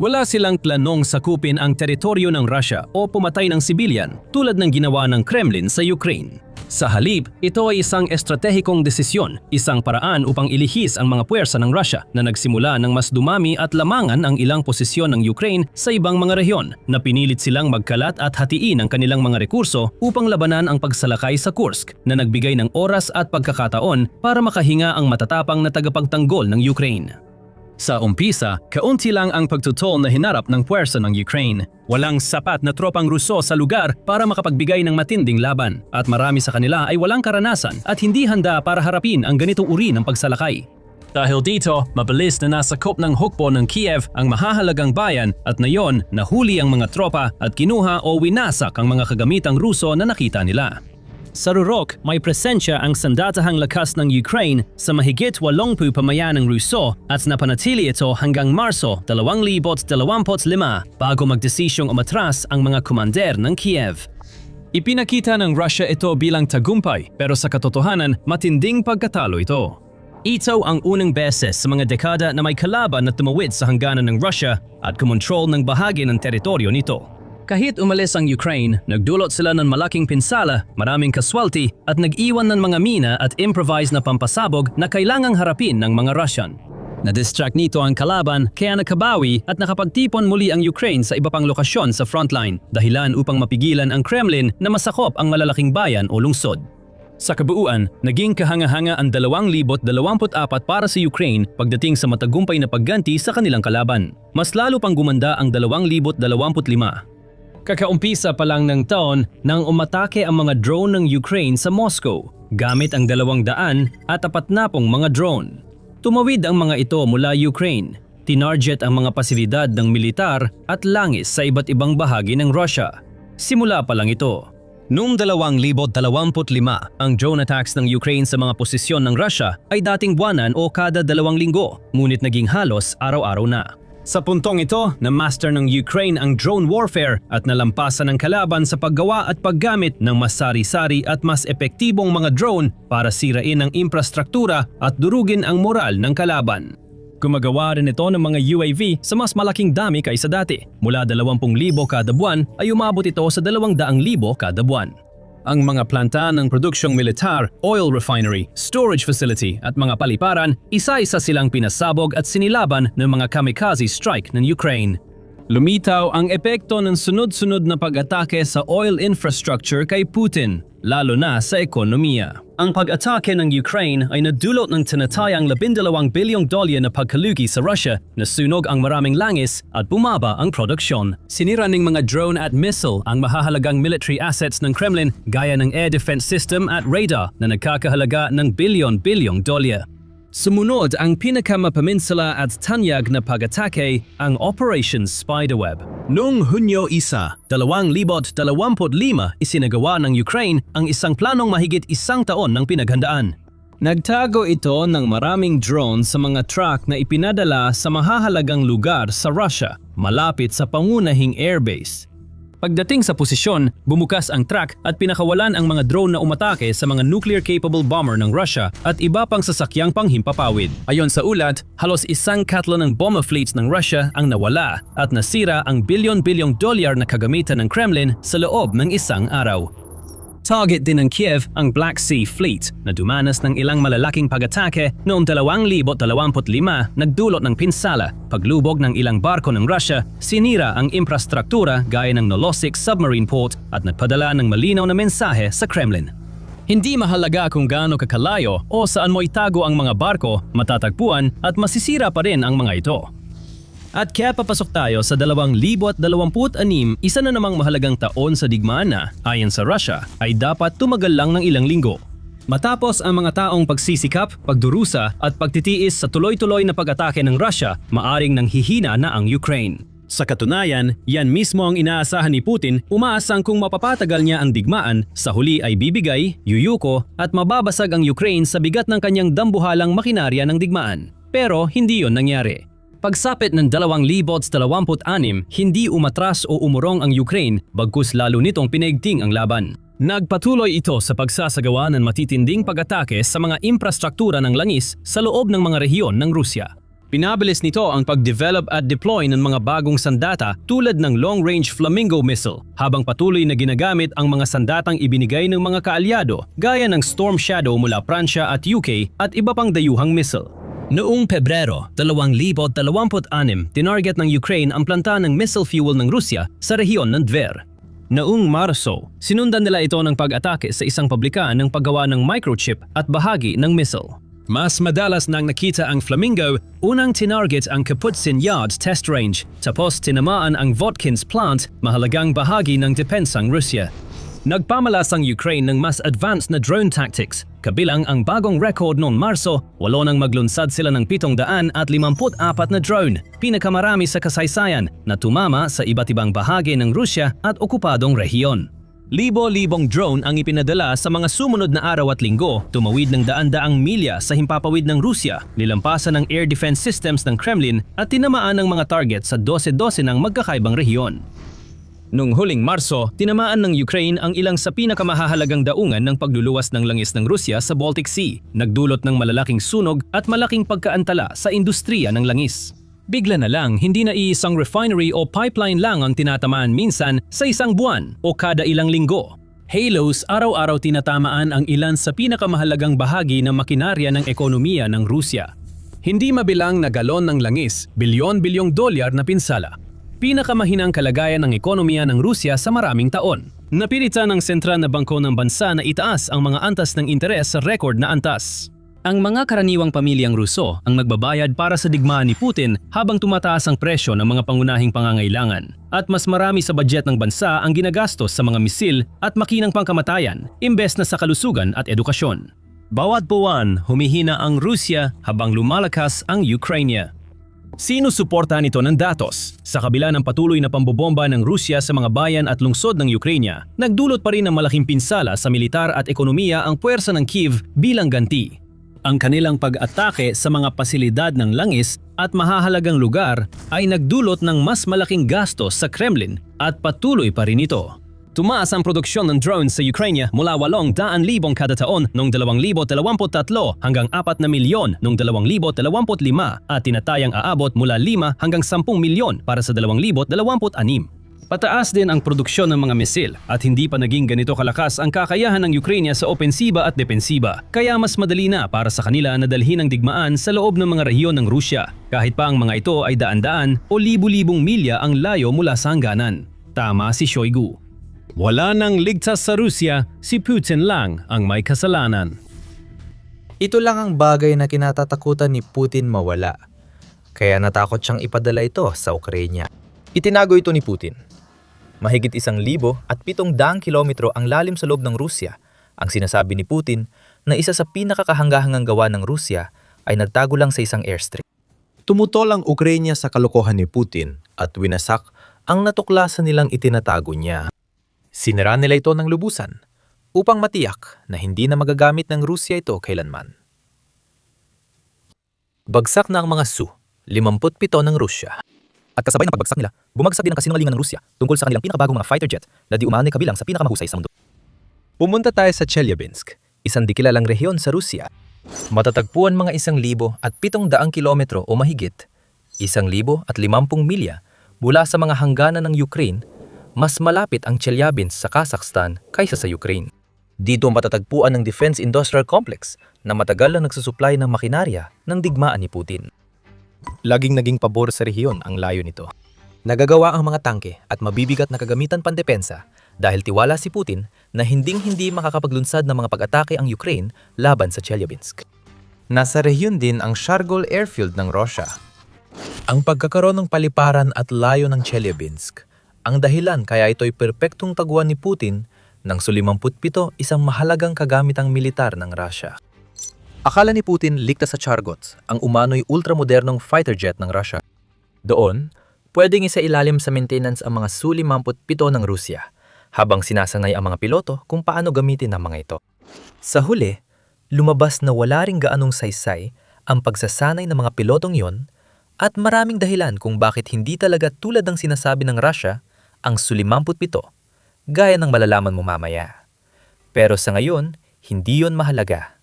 Wala silang planong sakupin ang teritoryo ng Russia o pumatay ng sibilyan tulad ng ginawa ng Kremlin sa Ukraine. Sa halip, ito ay isang estratehikong desisyon, isang paraan upang ilihis ang mga puwersa ng Russia na nagsimula ng mas dumami at lamangan ang ilang posisyon ng Ukraine sa ibang mga rehiyon na pinilit silang magkalat at hatiin ang kanilang mga rekurso upang labanan ang pagsalakay sa Kursk na nagbigay ng oras at pagkakataon para makahinga ang matatapang na tagapagtanggol ng Ukraine. Sa umpisa, kaunti lang ang pagtutol na hinarap ng puwersa ng Ukraine. Walang sapat na tropang Ruso sa lugar para makapagbigay ng matinding laban at marami sa kanila ay walang karanasan at hindi handa para harapin ang ganitong uri ng pagsalakay. Dahil dito, mabilis na nasakop ng hukbo ng Kiev ang mahahalagang bayan at ngayon nahuli ang mga tropa at kinuha o winasak ang mga kagamitang Ruso na nakita nila. Sa Rurok, may presensya ang sandatahang lakas ng Ukraine sa mahigit 80 pamayan ng Ruso at napanatili ito hanggang Marso 2025 bago magdesisyong umatras ang mga komander ng Kiev. Ipinakita ng Russia ito bilang tagumpay pero sa katotohanan matinding pagkatalo ito. Ito ang unang beses sa mga dekada na may kalaban na tumawid sa hangganan ng Russia at kumontrol ng bahagi ng teritoryo nito. Kahit umalis ang Ukraine, nagdulot sila ng malaking pinsala, maraming kaswalti at nag-iwan ng mga mina at improvised na pampasabog na kailangang harapin ng mga Russian. Na-distract nito ang kalaban kaya nakabawi at nakapagtipon muli ang Ukraine sa iba pang lokasyon sa frontline, dahilan upang mapigilan ang Kremlin na masakop ang malalaking bayan o lungsod. Sa kabuuan, naging kahanga-hanga ang 2024 para sa Ukraine pagdating sa matagumpay na pagganti sa kanilang kalaban. Mas lalo pang gumanda ang 2025. Kakaumpisa pa lang ng taon nang umatake ang mga drone ng Ukraine sa Moscow gamit ang 200 at 40 mga drone. Tumawid ang mga ito mula Ukraine, tinarget ang mga pasilidad ng militar at langis sa iba't ibang bahagi ng Russia. Simula pa lang ito. Noong 2025, ang drone attacks ng Ukraine sa mga posisyon ng Russia ay dating buwanan o kada 2 linggo, ngunit naging halos araw-araw na. Sa puntong ito, na-master ng Ukraine ang drone warfare at nalampasan ng kalaban sa paggawa at paggamit ng mas sari-sari at mas epektibong mga drone para sirain ang infrastruktura at durugin ang moral ng kalaban. Gumagawa rin ito ng mga UAV sa mas malaking dami kaysa dati. Mula 20,000 kada buwan ay umabot ito sa 200,000 kada buwan. Ang mga planta ng produksyong militar, oil refinery, storage facility at mga paliparan, isa-isa silang pinasabog at sinilaban ng mga kamikaze strike ng Ukraine. Lumitaw ang epekto ng sunod-sunod na pag-atake sa oil infrastructure kay Putin, lalo na sa ekonomiya. Ang pag-atake ng Ukraine ay nadulot ng tinatayang $12 bilyong na pagkalugi sa Russia na sunog ang maraming langis at bumaba ang produksyon. Sinira ng mga drone at missile ang mahahalagang military assets ng Kremlin gaya ng air defense system at radar na nagkakahalaga ng bilyon-bilyong dolyar. Sumunod ang pinakamapaminsala at tanyag na pag-atake, ang Operation Spiderweb. Noong Hunyo 1, 2025, isinagawa ng Ukraine ang isang planong mahigit 1 taon ng pinaghandaan. Nagtago ito ng maraming drone sa mga truck na ipinadala sa mahahalagang lugar sa Russia, malapit sa pangunahing airbase. Pagdating sa posisyon, bumukas ang truck at pinakawalan ang mga drone na umatake sa mga nuclear-capable bomber ng Russia at iba pang sasakyang panghimpapawid. Ayon sa ulat, halos 1 katlo ng bomber fleets ng Russia ang nawala at nasira ang bilyon-bilyong dolyar na kagamitan ng Kremlin sa loob ng 1 araw. Target din ng Kiev ang Black Sea Fleet na dumanas ng ilang malalaking pag-atake noong 2025, nagdulot ng pinsala, paglubog ng ilang barko ng Russia, sinira ang infrastruktura gaya ng Novossibirsk Submarine Port at nagpadala ng malinaw na mensahe sa Kremlin. Hindi mahalaga kung gaano kakalayo o saan mo itago ang mga barko, matatagpuan at masisira pa rin ang mga ito. At kaya papasok tayo sa 2026, isa na namang mahalagang taon sa digmaan na, ayon sa Russia, ay dapat tumagal lang ng ilang linggo. Matapos ang mga taong pagsisikap, pagdurusa at pagtitiis sa tuloy-tuloy na pag-atake ng Russia, maaring nanghihina na ang Ukraine. Sa katunayan, yan mismo ang inaasahan ni Putin, umaasang kung mapapatagal niya ang digmaan, sa huli ay bibigay, yuyuko at mababasag ang Ukraine sa bigat ng kanyang dambuhalang makinarya ng digmaan. Pero hindi yon nangyari. Pagsapit ng 2026, hindi umatras o umurong ang Ukraine bagkus lalo nitong pinaigting ang laban. Nagpatuloy ito sa pagsasagawa ng matitinding pag-atake sa mga infrastruktura ng langis sa loob ng mga rehiyon ng Rusya. Pinabilis nito ang pag-develop at deploy ng mga bagong sandata tulad ng long-range Flamingo missile, habang patuloy na ginagamit ang mga sandatang ibinigay ng mga kaalyado gaya ng Storm Shadow mula Pransya at UK at iba pang dayuhang missile. Noong Pebrero 2026, tinarget ng Ukraine ang planta ng missile fuel ng Rusya sa rehiyon ng Tver. Noong Marso, sinundan nila ito ng pag-atake sa isang pabrika ng paggawa ng microchip at bahagi ng missile. Mas madalas nang nakita ang Flamingo, unang tinarget ang Kaputsin Yard test range, tapos tinamaan ang Votkins plant, mahalagang bahagi ng depensang Rusya. Nagpamalas ang Ukraine ng mas advanced na drone tactics, kabilang ang bagong record noong Marso, 8 nang maglunsad sila ng 754 na drone, pinakamarami sa kasaysayan, na tumama sa iba't ibang bahagi ng Rusya at okupadong rehiyon. Libo-libong drone ang ipinadala sa mga sumunod na araw at linggo, tumawid ng daan-daang milya sa himpapawid ng Rusya, nilampasan ng air defense systems ng Kremlin at tinamaan ng mga target sa 12-12 ng magkakaibang rehiyon. Noong huling Marso, tinamaan ng Ukraine ang ilang sa pinakamahahalagang daungan ng pagluluwas ng langis ng Rusya sa Baltic Sea, nagdulot ng malalaking sunog at malaking pagkaantala sa industriya ng langis. Bigla na lang, hindi na iisang refinery o pipeline lang ang tinatamaan minsan sa isang buwan o kada ilang linggo. Halos araw-araw tinatamaan ang ilan sa pinakamahalagang bahagi ng makinarya ng ekonomiya ng Rusya. Hindi mabilang na galon ng langis, bilyon-bilyong dolyar na pinsala. Pinakamahinang kalagayan ng ekonomiya ng Rusya sa maraming taon. Napilitan ng sentral na bangko ng bansa na itaas ang mga antas ng interes sa record na antas. Ang mga karaniwang pamilyang Ruso ang magbabayad para sa digmaan ni Putin habang tumataas ang presyo ng mga pangunahing pangangailangan. At mas marami sa budget ng bansa ang ginagastos sa mga misil at makinang pangkamatayan, imbes na sa kalusugan at edukasyon. Bawat buwan, humihina ang Rusya habang lumalakas ang Ukraine. Sinusuportahan ito ng datos. Sa kabila ng patuloy na pambobomba ng Rusya sa mga bayan at lungsod ng Ukraine, nagdulot pa rin ng malaking pinsala sa militar at ekonomiya ang puwersa ng Kyiv bilang ganti. Ang kanilang pag-atake sa mga pasilidad ng langis at mahahalagang lugar ay nagdulot ng mas malaking gastos sa Kremlin at patuloy pa rin ito. Tumaas ang produksyon ng drones sa Ukraine mula 800,000 kada taon noong 2023 hanggang 4 na milyon noong 2025 at tinatayang aabot mula 5 hanggang 10 milyon para sa 2026. Pataas din ang produksyon ng mga misil at hindi pa naging ganito kalakas ang kakayahan ng Ukraine sa opensiba at depensiba, kaya mas madali na para sa kanila na dalhin ang digmaan sa loob ng mga rehiyon ng Rusya, kahit pa ang mga ito ay daan-daan o libu-libong milya ang layo mula sa hangganan. Tama si Shoigu. Wala nang ligtas sa Rusya, si Putin lang ang may kasalanan. Ito lang ang bagay na kinatatakutan ni Putin mawala. Kaya natakot siyang ipadala ito sa Ukraine. Itinago ito ni Putin. Mahigit 1,700 kilometro ang lalim sa loob ng Rusya. Ang sinasabi ni Putin na isa sa pinakakahanggahangang gawa ng Rusya ay nagtago lang sa isang airstrip. Tumutol ang Ukraine sa kalokohan ni Putin at winasak ang natuklasan nilang itinatago niya. Sinira nila ito ng lubusan upang matiyak na hindi na magagamit ng Rusya ito kailanman. Bagsak na ang mga Su-57 ng Rusya. At kasabay ng pagbagsak nila, bumagsak din ang kasinungalingan ng Rusya tungkol sa kanilang pinakabagong mga fighter jet na di umano'y kabilang sa pinakamahusay sa mundo. Pumunta tayo sa Chelyabinsk, isang di kilalang rehiyon sa Rusya. Matatagpuan mga 1,700 kilometro o mahigit, 1,050 milya mula sa mga hangganan ng Ukraine. Mas malapit ang Chelyabinsk sa Kazakhstan kaysa sa Ukraine. Dito matatagpuan ng Defense Industrial Complex na matagal na nagsusupply ng makinarya ng digmaan ni Putin. Laging naging pabor sa rehiyon ang layo nito. Nagagawa ang mga tangke at mabibigat na kagamitan pandepensa dahil tiwala si Putin na hinding-hindi makakapaglunsad ng mga pag-atake ang Ukraine laban sa Chelyabinsk. Nasa rehiyon din ang Shargol Airfield ng Russia. Ang pagkakaroon ng paliparan at layo ng Chelyabinsk ang dahilan kaya ito'y perpektong taguan ni Putin ng Su-57, isang mahalagang kagamitang militar ng Russia. Akala ni Putin ligtas sa Chargots, ang umano'y ultramodernong fighter jet ng Russia. Doon, pwedeng isailalim sa maintenance ang mga Su-57 ng Rusya, habang sinasanay ang mga piloto kung paano gamitin ang mga ito. Sa huli, lumabas na wala ring gaanong saysay ang pagsasanay ng mga pilotong yon at maraming dahilan kung bakit hindi talaga tulad ng sinasabi ng Russia ang Su-57, gaya ng malalaman mo mamaya. Pero sa ngayon, hindi yon mahalaga.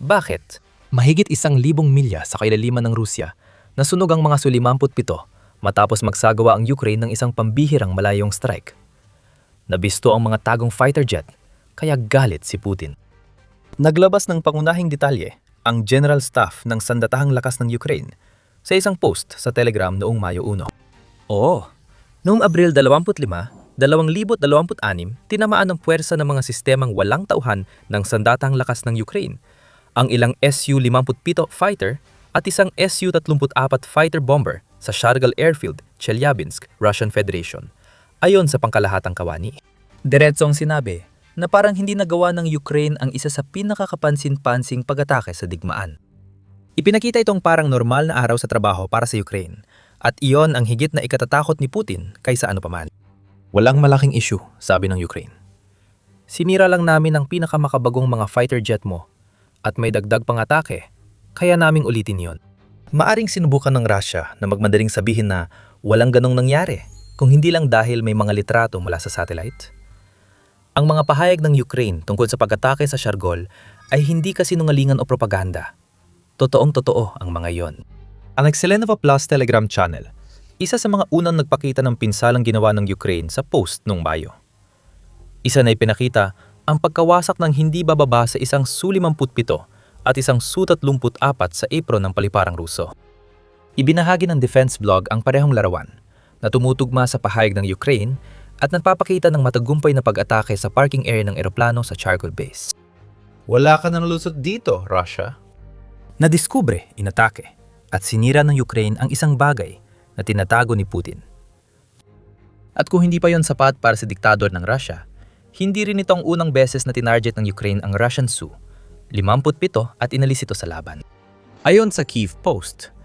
Bakit? Mahigit 1,000 milya sa kailaliman ng Rusya, nasunog ang mga Su-57 matapos magsagawa ang Ukraine ng isang pambihirang malayong strike. Nabisto ang mga tagong fighter jet, kaya galit si Putin. Naglabas ng pangunahing detalye ang General Staff ng Sandatahang Lakas ng Ukraine sa isang post sa Telegram noong Mayo 1. Oo, noong Abril 25, 2026, tinamaan ng puwersa ng mga sistemang walang tauhan ng Sandatahang Lakas ng Ukraine ang ilang Su-57 fighter at isang Su-34 fighter bomber sa Shargol Airfield, Chelyabinsk, Russian Federation, ayon sa pangkalahatang kawani. Diretsong sinabi na parang hindi nagawa ng Ukraine ang isa sa pinakakapansin-pansing pag-atake sa digmaan. Ipinakita itong parang normal na araw sa trabaho para sa Ukraine at iyon ang higit na ikatatakot ni Putin kaysa ano paman. Walang malaking issue, sabi ng Ukraine. Sinira lang namin ang pinakamakabagong mga fighter jet mo at may dagdag pang atake, kaya naming ulitin yon. Maaring sinubukan ng Russia na magmadaling sabihin na walang ganong nangyari kung hindi lang dahil may mga litrato mula sa satellite. Ang mga pahayag ng Ukraine tungkol sa pag-atake sa Shargol ay hindi kasinungalingan o propaganda. Totoong-totoo ang mga yon. Ang Excelenova Plus Telegram channel, isa sa mga unang nagpakita ng pinsalang ginawa ng Ukraine sa post nung Mayo. Isa na ipinakita ang pagkawasak ng hindi bababa sa isang Su-57 at isang Su-34 sa apron ng paliparang Ruso. Ibinahagi ng defense blog ang parehong larawan na tumutugma sa pahayag ng Ukraine at nagpapakita ng matagumpay na pag-atake sa parking area ng eroplano sa Chargol Base. Wala ka nang lusot dito, Russia. Nadiskubre, inatake, at sinira ng Ukraine ang isang bagay na tinatago ni Putin. At kung hindi pa yon sapat para sa diktador ng Russia, hindi rin ito ang unang beses na tinarget ng Ukraine ang Russian Su-57 at inalis ito sa laban. Ayon sa Kyiv Post,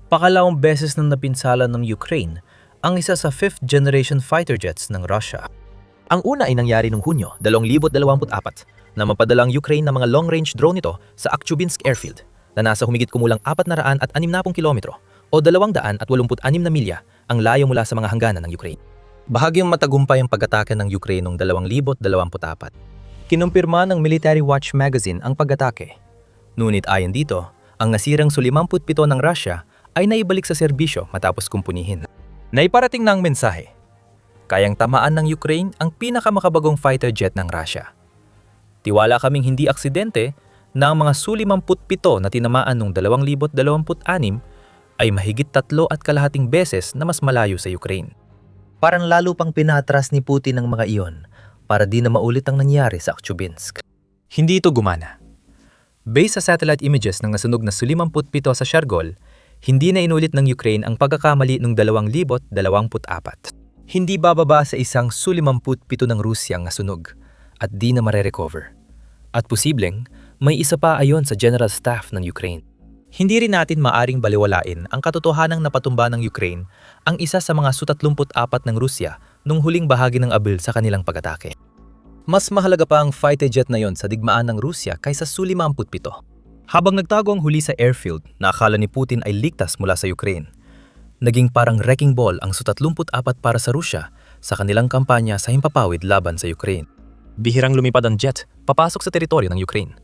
pakalawang beses nang napinsala ng Ukraine ang isa sa 5th generation fighter jets ng Russia. Ang una ay nangyari noong Hunyo 2024 na mapadala ang Ukraine ng mga long-range drone nito sa Aktyubinsk Airfield na nasa humigit kumulang 460 kilometro o 286 na milya ang layo mula sa mga hangganan ng Ukraine. Bahagyang matagumpay ang pag-atake ng Ukraine noong 2024. Kinumpirma ng Military Watch magazine ang pag-atake. Ngunit ayon dito, ang nasirang Su-57 ng Russia ay naibalik sa serbisyo matapos kumpunihin. Naiparating na ang mensahe. Kayang tamaan ng Ukraine ang pinakamakabagong fighter jet ng Russia. Tiwala kaming hindi aksidente na ang mga Su-57 na tinamaan noong 2026 ay mahigit 3.5 beses na mas malayo sa Ukraine. Parang lalo pang pinatras ni Putin ang mga iyon para di na maulit ang nangyari sa Aktyubinsk. Hindi ito gumana. Based sa satellite images ng nasunog na Su-57 sa Shargol, hindi na inulit ng Ukraine ang pagkakamali noong 2024. Hindi bababa sa isang Su-57 ng Rusya ang nasunog at di na mare-recover. At posibleng, may isa pa ayon sa General Staff ng Ukraine. Hindi rin natin maaring baliwalain ang katotohanang napatumba ng Ukraine ang isa sa mga Su-34 ng Rusya nung huling bahagi ng Abril sa kanilang pag-atake. Mas mahalaga pa ang fighter jet na yon sa digmaan ng Rusya kaysa Su-57. Habang nagtago ang huli sa airfield na akala ni Putin ay ligtas mula sa Ukraine, naging parang wrecking ball ang Su-34 para sa Rusya sa kanilang kampanya sa himpapawid laban sa Ukraine. Bihirang lumipad ang jet papasok sa teritoryo ng Ukraine.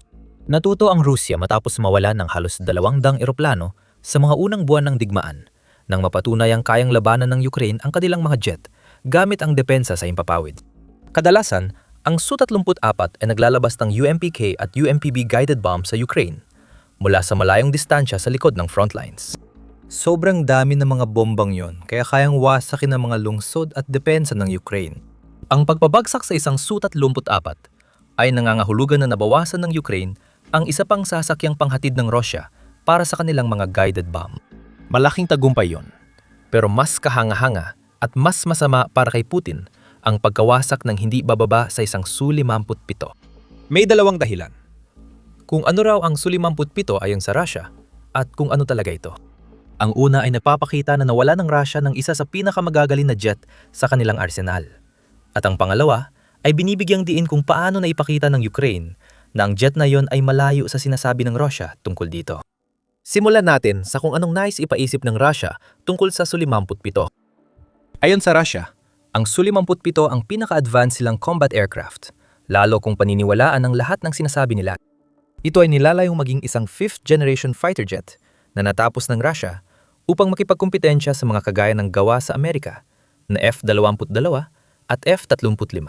Natuto ang Rusya matapos mawala ng halos 200 eroplano sa mga unang buwan ng digmaan nang mapatunay ang kayang labanan ng Ukraine ang kanilang mga jet gamit ang depensa sa himpapawid. Kadalasan, Ang Su-34 ay naglalabas ng UMPK at UMPB guided bomb sa Ukraine mula sa malayong distansya sa likod ng frontlines. Sobrang dami ng mga bombang yon kaya kayang wasakin ng mga lungsod at depensa ng Ukraine. Ang pagpabagsak sa isang Su-34 ay nangangahulugan na nabawasan ng Ukraine ang isa pang sasakyang panghatid ng Russia para sa kanilang mga guided bomb. Malaking tagumpay yon. Pero mas kahanga-hanga at mas masama para kay Putin ang pagkawasak ng hindi bababa sa isang Su-57. May dalawang dahilan. Kung ano raw ang Su-57 ayon sa Russia at kung ano talaga ito. Ang una ay nagpapakita na nawala ng Russia ng isa sa pinakamagagaling na jet sa kanilang arsenal. At ang pangalawa ay binibigyang diin kung paano na ipakita ng Ukraine na ang jet na yon ay malayo sa sinasabi ng Russia tungkol dito. Simulan natin sa kung anong nais ipaisip ng Russia tungkol sa Su-57. Ayon sa Russia, ang Su-57 ang pinaka-advanced silang combat aircraft, lalo kung paniniwalaan ng lahat ng sinasabi nila. Ito ay nilalayong maging isang 5th generation fighter jet na natapos ng Russia upang makipagkumpetensya sa mga kagaya ng gawa sa Amerika na F-22 at F-35.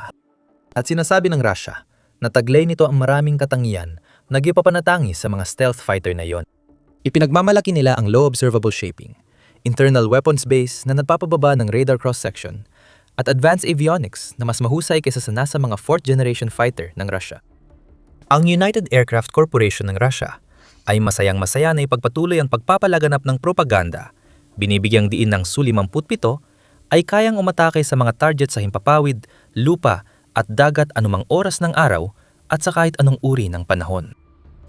At sinasabi ng Russia na taglay nito ang maraming katangian na gipapanatangis sa mga stealth fighter na yon. Ipinagmamalaki nila ang low observable shaping, internal weapons base na nagpapababa ng radar cross-section, at advanced avionics na mas mahusay kaysa sa nasa mga 4th generation fighter ng Russia. Ang United Aircraft Corporation ng Russia ay masayang-masaya na ipagpatuloy ang pagpapalaganap ng propaganda. Binibigyang diin ng Su-57 ay kayang umatake sa mga target sa himpapawid, lupa at dagat anumang oras ng araw at sa kahit anong uri ng panahon.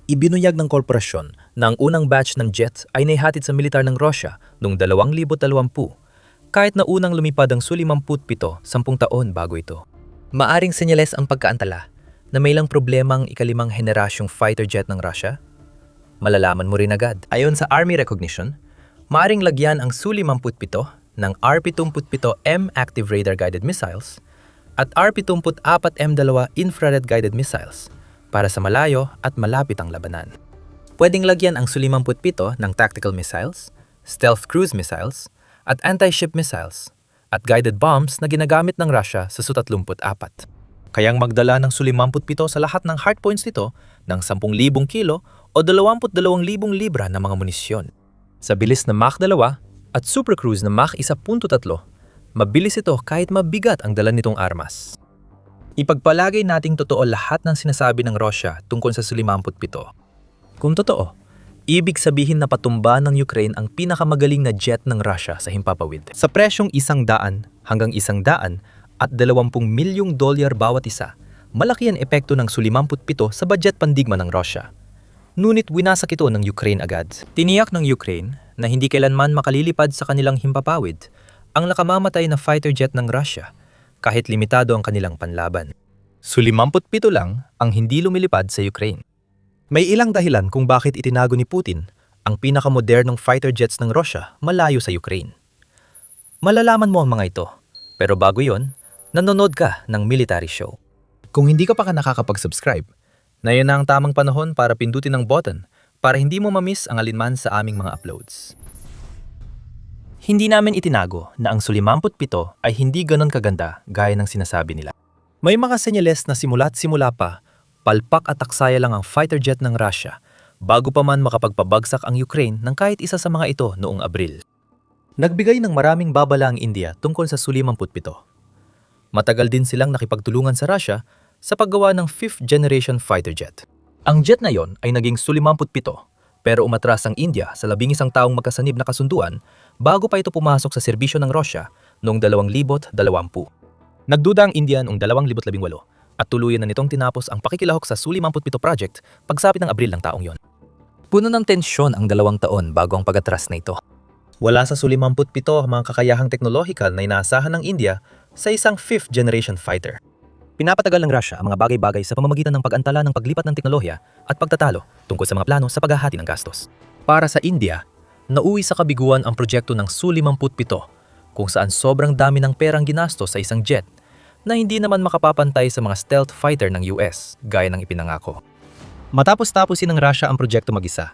Ibinunyag ng korporasyon na ang unang batch ng jet ay naihatid sa militar ng Russia noong 2020, kahit na unang lumipad ang Su-57 10 taon bago ito. Maaring senyales ang pagkaantala na may ilang problemang ikalimang henerasyong fighter jet ng Russia? Malalaman mo rin agad. Ayon sa Army Recognition, maaring lagyan ang Su-57 ng RP-27M active radar guided missiles at RP-24M2 infrared guided missiles para sa malayo at malapit ang labanan. Pwedeng lagyan ang Su-57 ng tactical missiles, stealth cruise missiles, at anti-ship missiles, at guided bombs na ginagamit ng Russia sa Su-34. Kayang magdala ng Su-57 sa lahat ng hardpoints nito ng 10,000 kilo o 22,000 libra ng mga munisyon. Sa bilis na Mach 2 at Super Cruise na Mach 1.3, mabilis ito kahit mabigat ang dala nitong armas. Ipagpalagay nating totoo lahat ng sinasabi ng Russia tungkol sa Su-57. Kung totoo, ibig sabihin na patumba ng Ukraine ang pinakamagaling na jet ng Russia sa himpapawid. Sa presyong $100 hanggang $120 milyong bawat isa, malaki ang epekto ng Su-57 sa budget pandigma ng Russia. Ngunit winasak ito ng Ukraine agad. Tiniyak ng Ukraine na hindi kailanman makalilipad sa kanilang himpapawid ang nakamamatay na fighter jet ng Russia kahit limitado ang kanilang panlaban. Su-57 lang ang hindi lumilipad sa Ukraine. May ilang dahilan kung bakit itinago ni Putin ang pinakamodernong fighter jets ng Russia malayo sa Ukraine. Malalaman mo ang mga ito, pero bago yon, nanonood ka ng military show. Kung hindi ka pa nakakapag-subscribe, na yun na ang tamang panahon para pindutin ang button para hindi mo mamiss ang alinman sa aming mga uploads. Hindi namin itinago na ang Su-57 ay hindi ganon kaganda gaya ng sinasabi nila. May mga senyales na simula't simula pa, palpak at taksaya lang ang fighter jet ng Russia bago pa man makapagpabagsak ang Ukraine ng kahit isa sa mga ito noong Abril. Nagbigay ng maraming babala ang India tungkol sa Su-57. Matagal din silang nakipagtulungan sa Russia sa paggawa ng 5th generation fighter jet. Ang jet na yon ay naging Su-57 pero umatras ang India sa 11 taong magkasanib na kasunduan bago pa ito pumasok sa serbisyo ng Russia noong 2020. Nagduda ang India noong 2018 at tuluyan na nitong tinapos ang pakikilahok sa Su-57 project pagsapit ng Abril ng taong yon. Puno ng tensyon ang 2 taon bago ang pag-atras na ito. Wala sa Su-57 ang mga kakayahang teknolohikal na inaasahan ng India sa isang 5th generation fighter. Pinapatagal ng Russia ang mga bagay-bagay sa pamamagitan ng pag-antala ng paglipat ng teknolohiya at pagtatalo tungkol sa mga plano sa paghahati ng gastos. Para sa India, nauwi sa kabiguan ang proyekto ng Su-57 kung saan sobrang dami ng perang ginastos sa isang jet na hindi naman makapapantay sa mga stealth fighter ng US gaya ng ipinangako. Matapos tapusin ng Russia ang proyekto mag-isa,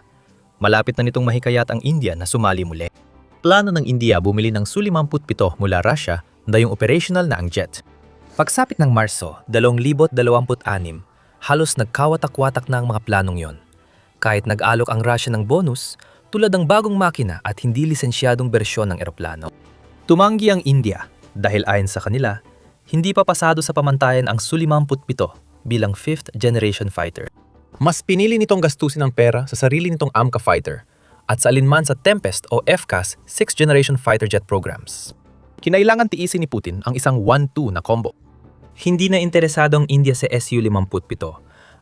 malapit na nitong mahikayat ang India na sumali muli. Plano ng India bumili ng Su-57 mula Russia na yung operational na ang jet. Pagsapit ng Marso 2026, halos nagkawatak-watak na ang mga planong yon. Kahit nag-alok ang Russia ng bonus, tulad ng bagong makina at hindi lisensyadong bersyon ng eroplano. Tumanggi ang India dahil ayon sa kanila, hindi pa pasado sa pamantayan ang Su-57 bilang 5th generation fighter. Mas pinili nitong gastusin ang pera sa sarili nitong AMCA fighter at sa alinman sa Tempest o FCAS 6th generation fighter jet programs. Kinailangan tiisin ni Putin ang isang 1-2 na combo. Hindi na interesado ang India sa Su-57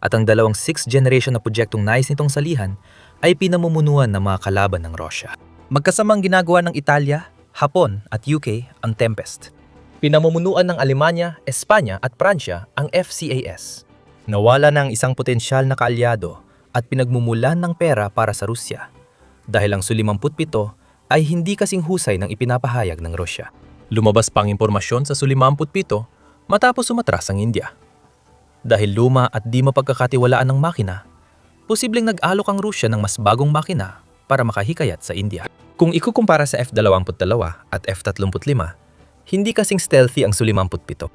at ang dalawang 6th generation na proyektong nais nitong salihan ay pinamumunuan ng mga kalaban ng Russia. Magkasamang ginagawa ng Italia, Hapon at UK ang Tempest. Pinamumunuan ng Alemanya, Espanya at Pransya ang FCAS. Nawala na ang isang potensyal na kaalyado at pinagmumulan ng pera para sa Rusya dahil ang Su-57 ay hindi kasing husay ng ipinapahayag ng Rusya. Lumabas pang impormasyon sa Su-57 matapos umatras ang India. Dahil luma at di mapagkakatiwalaan ng makina, posibleng nag-alok ang Rusya ng mas bagong makina para makahikayat sa India. Kung ikukumpara sa F-22 at F-35, hindi kasing stealthy ang Su-57.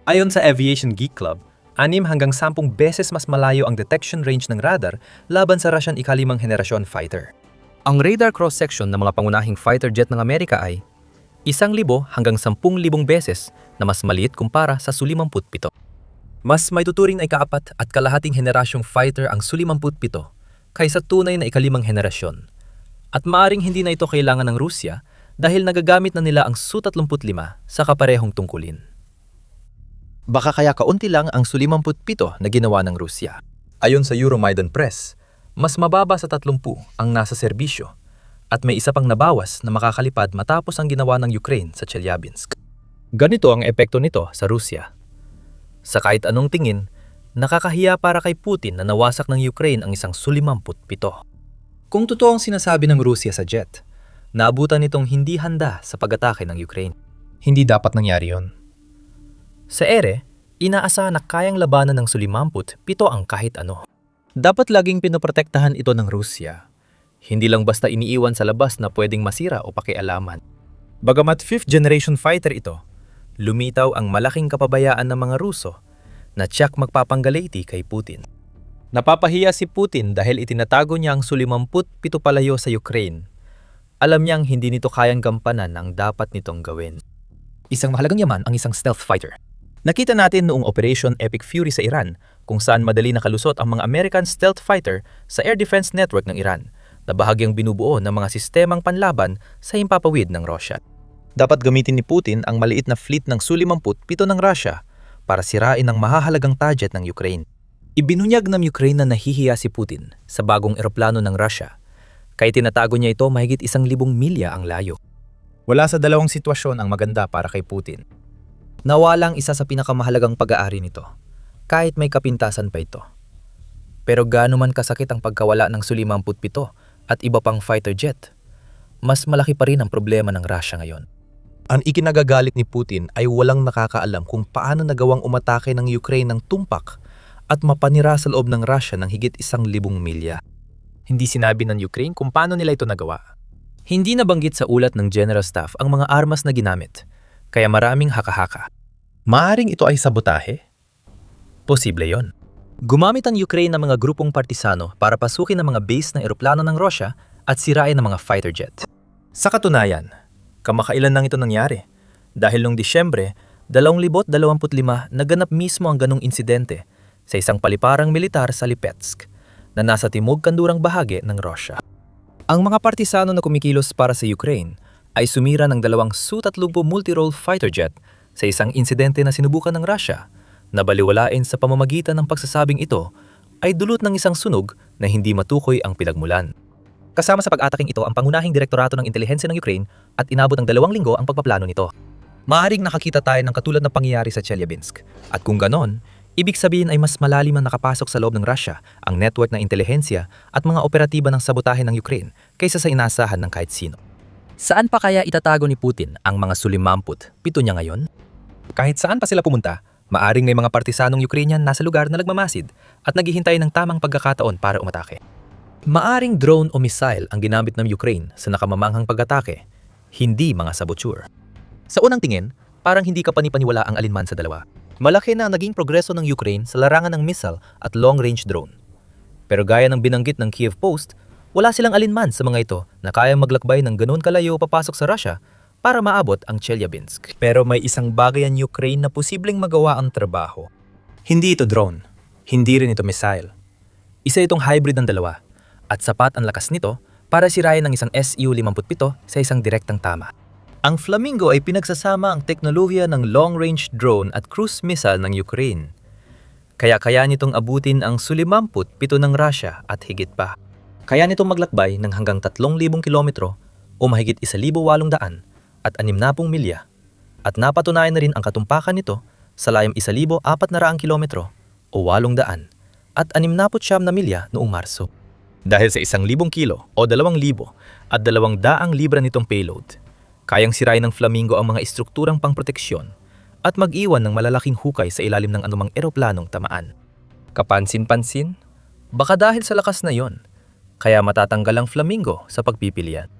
Ayon sa Aviation Geek Club, 6 hanggang 10 beses mas malayo ang detection range ng radar laban sa Russian ikalimang henerasyon fighter. Ang radar cross-section ng mga pangunahing fighter jet ng Amerika ay 1,000 hanggang 10,000 beses na mas maliit kumpara sa Su-57. Mas may tuturing na ika-4 at kalahating henerasyong fighter ang Su-57 kaysa tunay na ikalimang henerasyon. At maaring hindi na ito kailangan ng Rusya dahil nagagamit na nila ang Su-35 sa kaparehong tungkulin. Baka kaya kaunti lang ang Su-57 na ginawa ng Rusya. Ayon sa Euromaidan Press, mas mababa sa 30 ang nasa serbisyo at may isa pang nabawas na makakalipad matapos ang ginawa ng Ukraine sa Chelyabinsk. Ganito ang epekto nito sa Rusya. Sa kahit anong tingin, nakakahiya para kay Putin na nawasak ng Ukraine ang isang Su-57. Kung totoo ang sinasabi ng Rusya sa jet, naabutan nitong hindi handa sa pag-atake ng Ukraine. Hindi dapat nangyari yon. Sa ere, inaasahan na kayang labanan ng Su-57 ang kahit ano. Dapat laging pinoprotektahan ito ng Rusya. Hindi lang basta iniiwan sa labas na pwedeng masira o pakialaman. Bagamat 5th generation fighter ito, lumitaw ang malaking kapabayaan ng mga Ruso na tiyak magpapanggaliti kay Putin. Napapahiya si Putin dahil itinatago niya ang Su-57 palayo sa Ukraine. Alam niyang hindi nito kayang gampanan ang dapat nitong gawin. Isang mahalagang yaman ang isang stealth fighter. Nakita natin noong Operation Epic Fury sa Iran kung saan madali nakalusot ang mga American stealth fighter sa air defense network ng Iran na bahagyang binubuo ng mga sistemang panlaban sa himpapawid ng Russia. Dapat gamitin ni Putin ang maliit na fleet ng Su-57 ng Russia para sirain ang mahahalagang target ng Ukraine. Ibinunyag ng Ukraine na nahihiya si Putin sa bagong eroplano ng Russia, kaya tinatago niya ito mahigit 1,000 milya ang layo. Wala sa dalawang sitwasyon ang maganda para kay Putin. Nawalang isa sa pinakamahalagang pag-aari nito, kahit may kapintasan pa ito. Pero gaano man kasakit ang pagkawala ng Su-57 at iba pang fighter jet, mas malaki pa rin ang problema ng Russia ngayon. Ang ikinagagalit ni Putin ay walang nakakaalam kung paano nagawang umatake ng Ukraine ng tumpak at mapanira sa loob ng Russia ng higit 1,000 milya. Hindi sinabi ng Ukraine kung paano nila ito nagawa. Hindi nabanggit sa ulat ng General Staff ang mga armas na ginamit, kaya maraming haka-haka. Maaring ito ay sabotahe? Posible yon. Gumamit ang Ukraine ng mga grupong partisano para pasukin ang mga base ng eroplano ng Russia at sirain ang mga fighter jet. Sa katunayan, kamakailan lang ito nangyari dahil noong Disyembre 2025 naganap mismo ang ganong insidente sa isang paliparang militar sa Lipetsk na nasa timog kandurang bahagi ng Russia. Ang mga partisano na kumikilos para sa Ukraine ay sumira ng 2 Su-30 multirole fighter jet sa isang insidente na sinubukan ng Russia na baliwalain sa pamamagitan ng pagsasabing ito ay dulot ng isang sunog na hindi matukoy ang pinagmulan. Kasama sa pag-ataking ito ang pangunahing direktorato ng intelihensya ng Ukraine at inabot ng 2 linggo ang pagpaplano nito. Maaring nakakita tayo ng katulad na pangyayari sa Chelyabinsk at kung ganon, ibig sabihin ay mas malalim ang nakapasok sa loob ng Russia ang network ng intelihensya at mga operatiba ng sabotahe ng Ukraine kaysa sa inaasahan ng kahit sino. Saan pa kaya itatago ni Putin ang mga Su-57 niya ngayon? Kahit saan pa sila pumunta, maaring may mga partisanong Ukrainian nasa lugar na nagmamasid at naghihintay ng tamang pagkakataon para umatake. Maaring drone o missile ang ginamit ng Ukraine sa nakamamanghang pag-atake, hindi mga saboteur. Sa unang tingin, parang hindi ka panipaniwala ang alinman sa dalawa. Malaki na ang naging progreso ng Ukraine sa larangan ng missile at long-range drone. Pero gaya ng binanggit ng Kiev Post, wala silang alinman sa mga ito na kayang maglakbay ng ganoon kalayo papasok sa Russia para maabot ang Chelyabinsk. Pero may isang bagay ang Ukraine na posibleng magawa ang trabaho. Hindi ito drone. Hindi rin ito missile. Isa itong hybrid ng dalawa at sapat ang lakas nito para sirain ng isang Su-57 sa isang direktang tama. Ang Flamingo ay pinagsasama ang teknolohiya ng long-range drone at cruise missile ng Ukraine. Kaya nitong abutin ang Su-57 ng Russia at higit pa. Kaya nitong maglakbay ng hanggang 3,000 kilometro o mahigit 1,800 at 60 milya. At napatunayan na rin ang katumpakan nito sa layong 1,400 kilometro o 800 at 69 na milya noong Marso. Dahil sa 1,000 kilo o 2,000 at 200 libra nitong payload, kayang sirain ng Flamingo ang mga estrukturang pangproteksyon at mag-iwan ng malalaking hukay sa ilalim ng anumang eroplanong tamaan. Kapansin-pansin, baka dahil sa lakas na yon, kaya matatanggal ang Flamingo sa pagpipilian.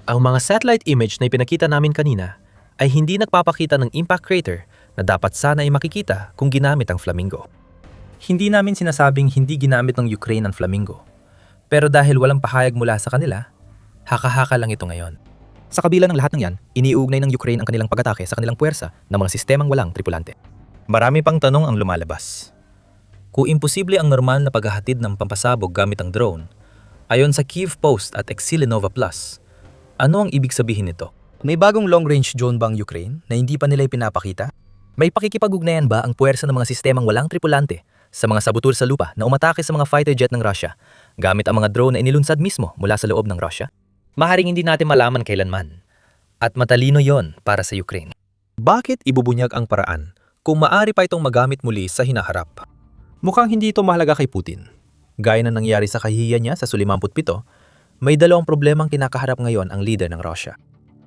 Ang mga satellite image na ipinakita namin kanina ay hindi nagpapakita ng impact crater na dapat sana ay makikita kung ginamit ang Flamingo. Hindi namin sinasabing hindi ginamit ng Ukraine ang Flamingo. Pero dahil walang pahayag mula sa kanila, haka-haka lang ito ngayon. Sa kabila ng lahat ng yan, iniuugnay ng Ukraine ang kanilang pag-atake sa kanilang puwersa ng mga sistemang walang tripulante. Marami pang tanong ang lumalabas. Kung imposible ang normal na paghahatid ng pampasabog gamit ang drone, ayon sa Kiev Post at Exilinova Plus, ano ang ibig sabihin nito? May bagong long-range drone ba ang Ukraine na hindi pa nila ipinapakita? May pakikipag-ugnayan ba ang puwersa ng mga sistemang walang tripulante sa mga sabutur sa lupa na umatake sa mga fighter jet ng Russia gamit ang mga drone na inilunsad mismo mula sa loob ng Russia? Maharing hindi natin malaman kailanman. At matalino yon para sa Ukraine. Bakit ibubunyag ang paraan kung maaari pa itong magamit muli sa hinaharap? Mukhang hindi ito mahalaga kay Putin. Gaya na nangyari sa kahihiyan niya sa Su-57, may dalawang problemang kinakaharap ngayon ang leader ng Russia.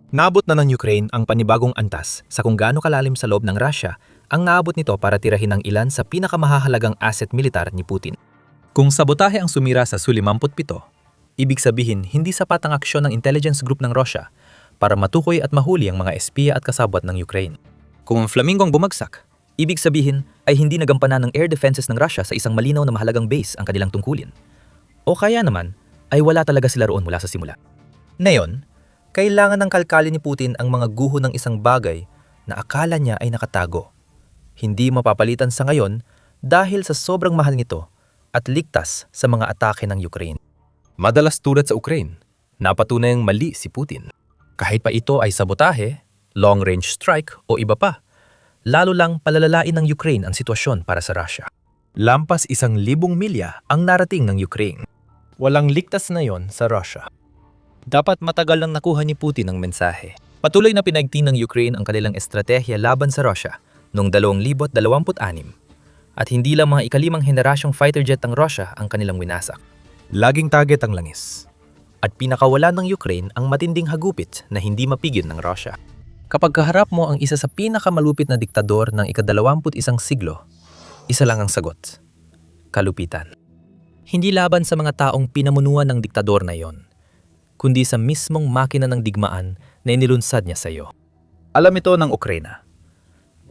Naabot na ng Ukraine ang panibagong antas sa kung gaano kalalim sa loob ng Russia ang naabot nito para tirahin ang ilan sa pinakamahahalagang asset militar ni Putin. Kung sabotahe ang sumira sa Su-57, ibig sabihin hindi sapat ang aksyon ng intelligence group ng Russia para matukoy at mahuli ang mga espiya at kasabwat ng Ukraine. Kung ang Flamingo ang bumagsak, ibig sabihin ay hindi nagampanan ng air defenses ng Russia sa isang malinaw na mahalagang base ang kanilang tungkulin. O kaya naman, ay wala talaga sila roon mula sa simula. Ngayon, kailangan ng kalkali ni Putin ang mga guho ng isang bagay na akala niya ay nakatago. Hindi mapapalitan sa ngayon dahil sa sobrang mahal nito at ligtas sa mga atake ng Ukraine. Madalas tulad sa Ukraine, napatunayang mali si Putin. Kahit pa ito ay sabotahe, long-range strike o iba pa, lalo lang palalalain ng Ukraine ang sitwasyon para sa Russia. Lampas 1,000 milya ang narating ng Ukraine. Walang ligtas na yon sa Russia. Dapat matagal lang nakuha ni Putin ang mensahe. Patuloy na pinaigting ng Ukraine ang kanilang estratehiya laban sa Russia noong 2026 at hindi lang mga ikalimang henerasyong fighter jet ng Russia ang kanilang winasak. Laging target ang langis. At pinakawalan ng Ukraine ang matinding hagupit na hindi mapigil ng Russia. Kapag kaharap mo ang isa sa pinakamalupit na diktador ng ika-21 siglo, isa lang ang sagot. Kalupitan. Hindi laban sa mga taong pinamunuan ng diktador na yon, kundi sa mismong makina ng digmaan na inilunsad niya sa iyo. Alam ito ng Ukraina.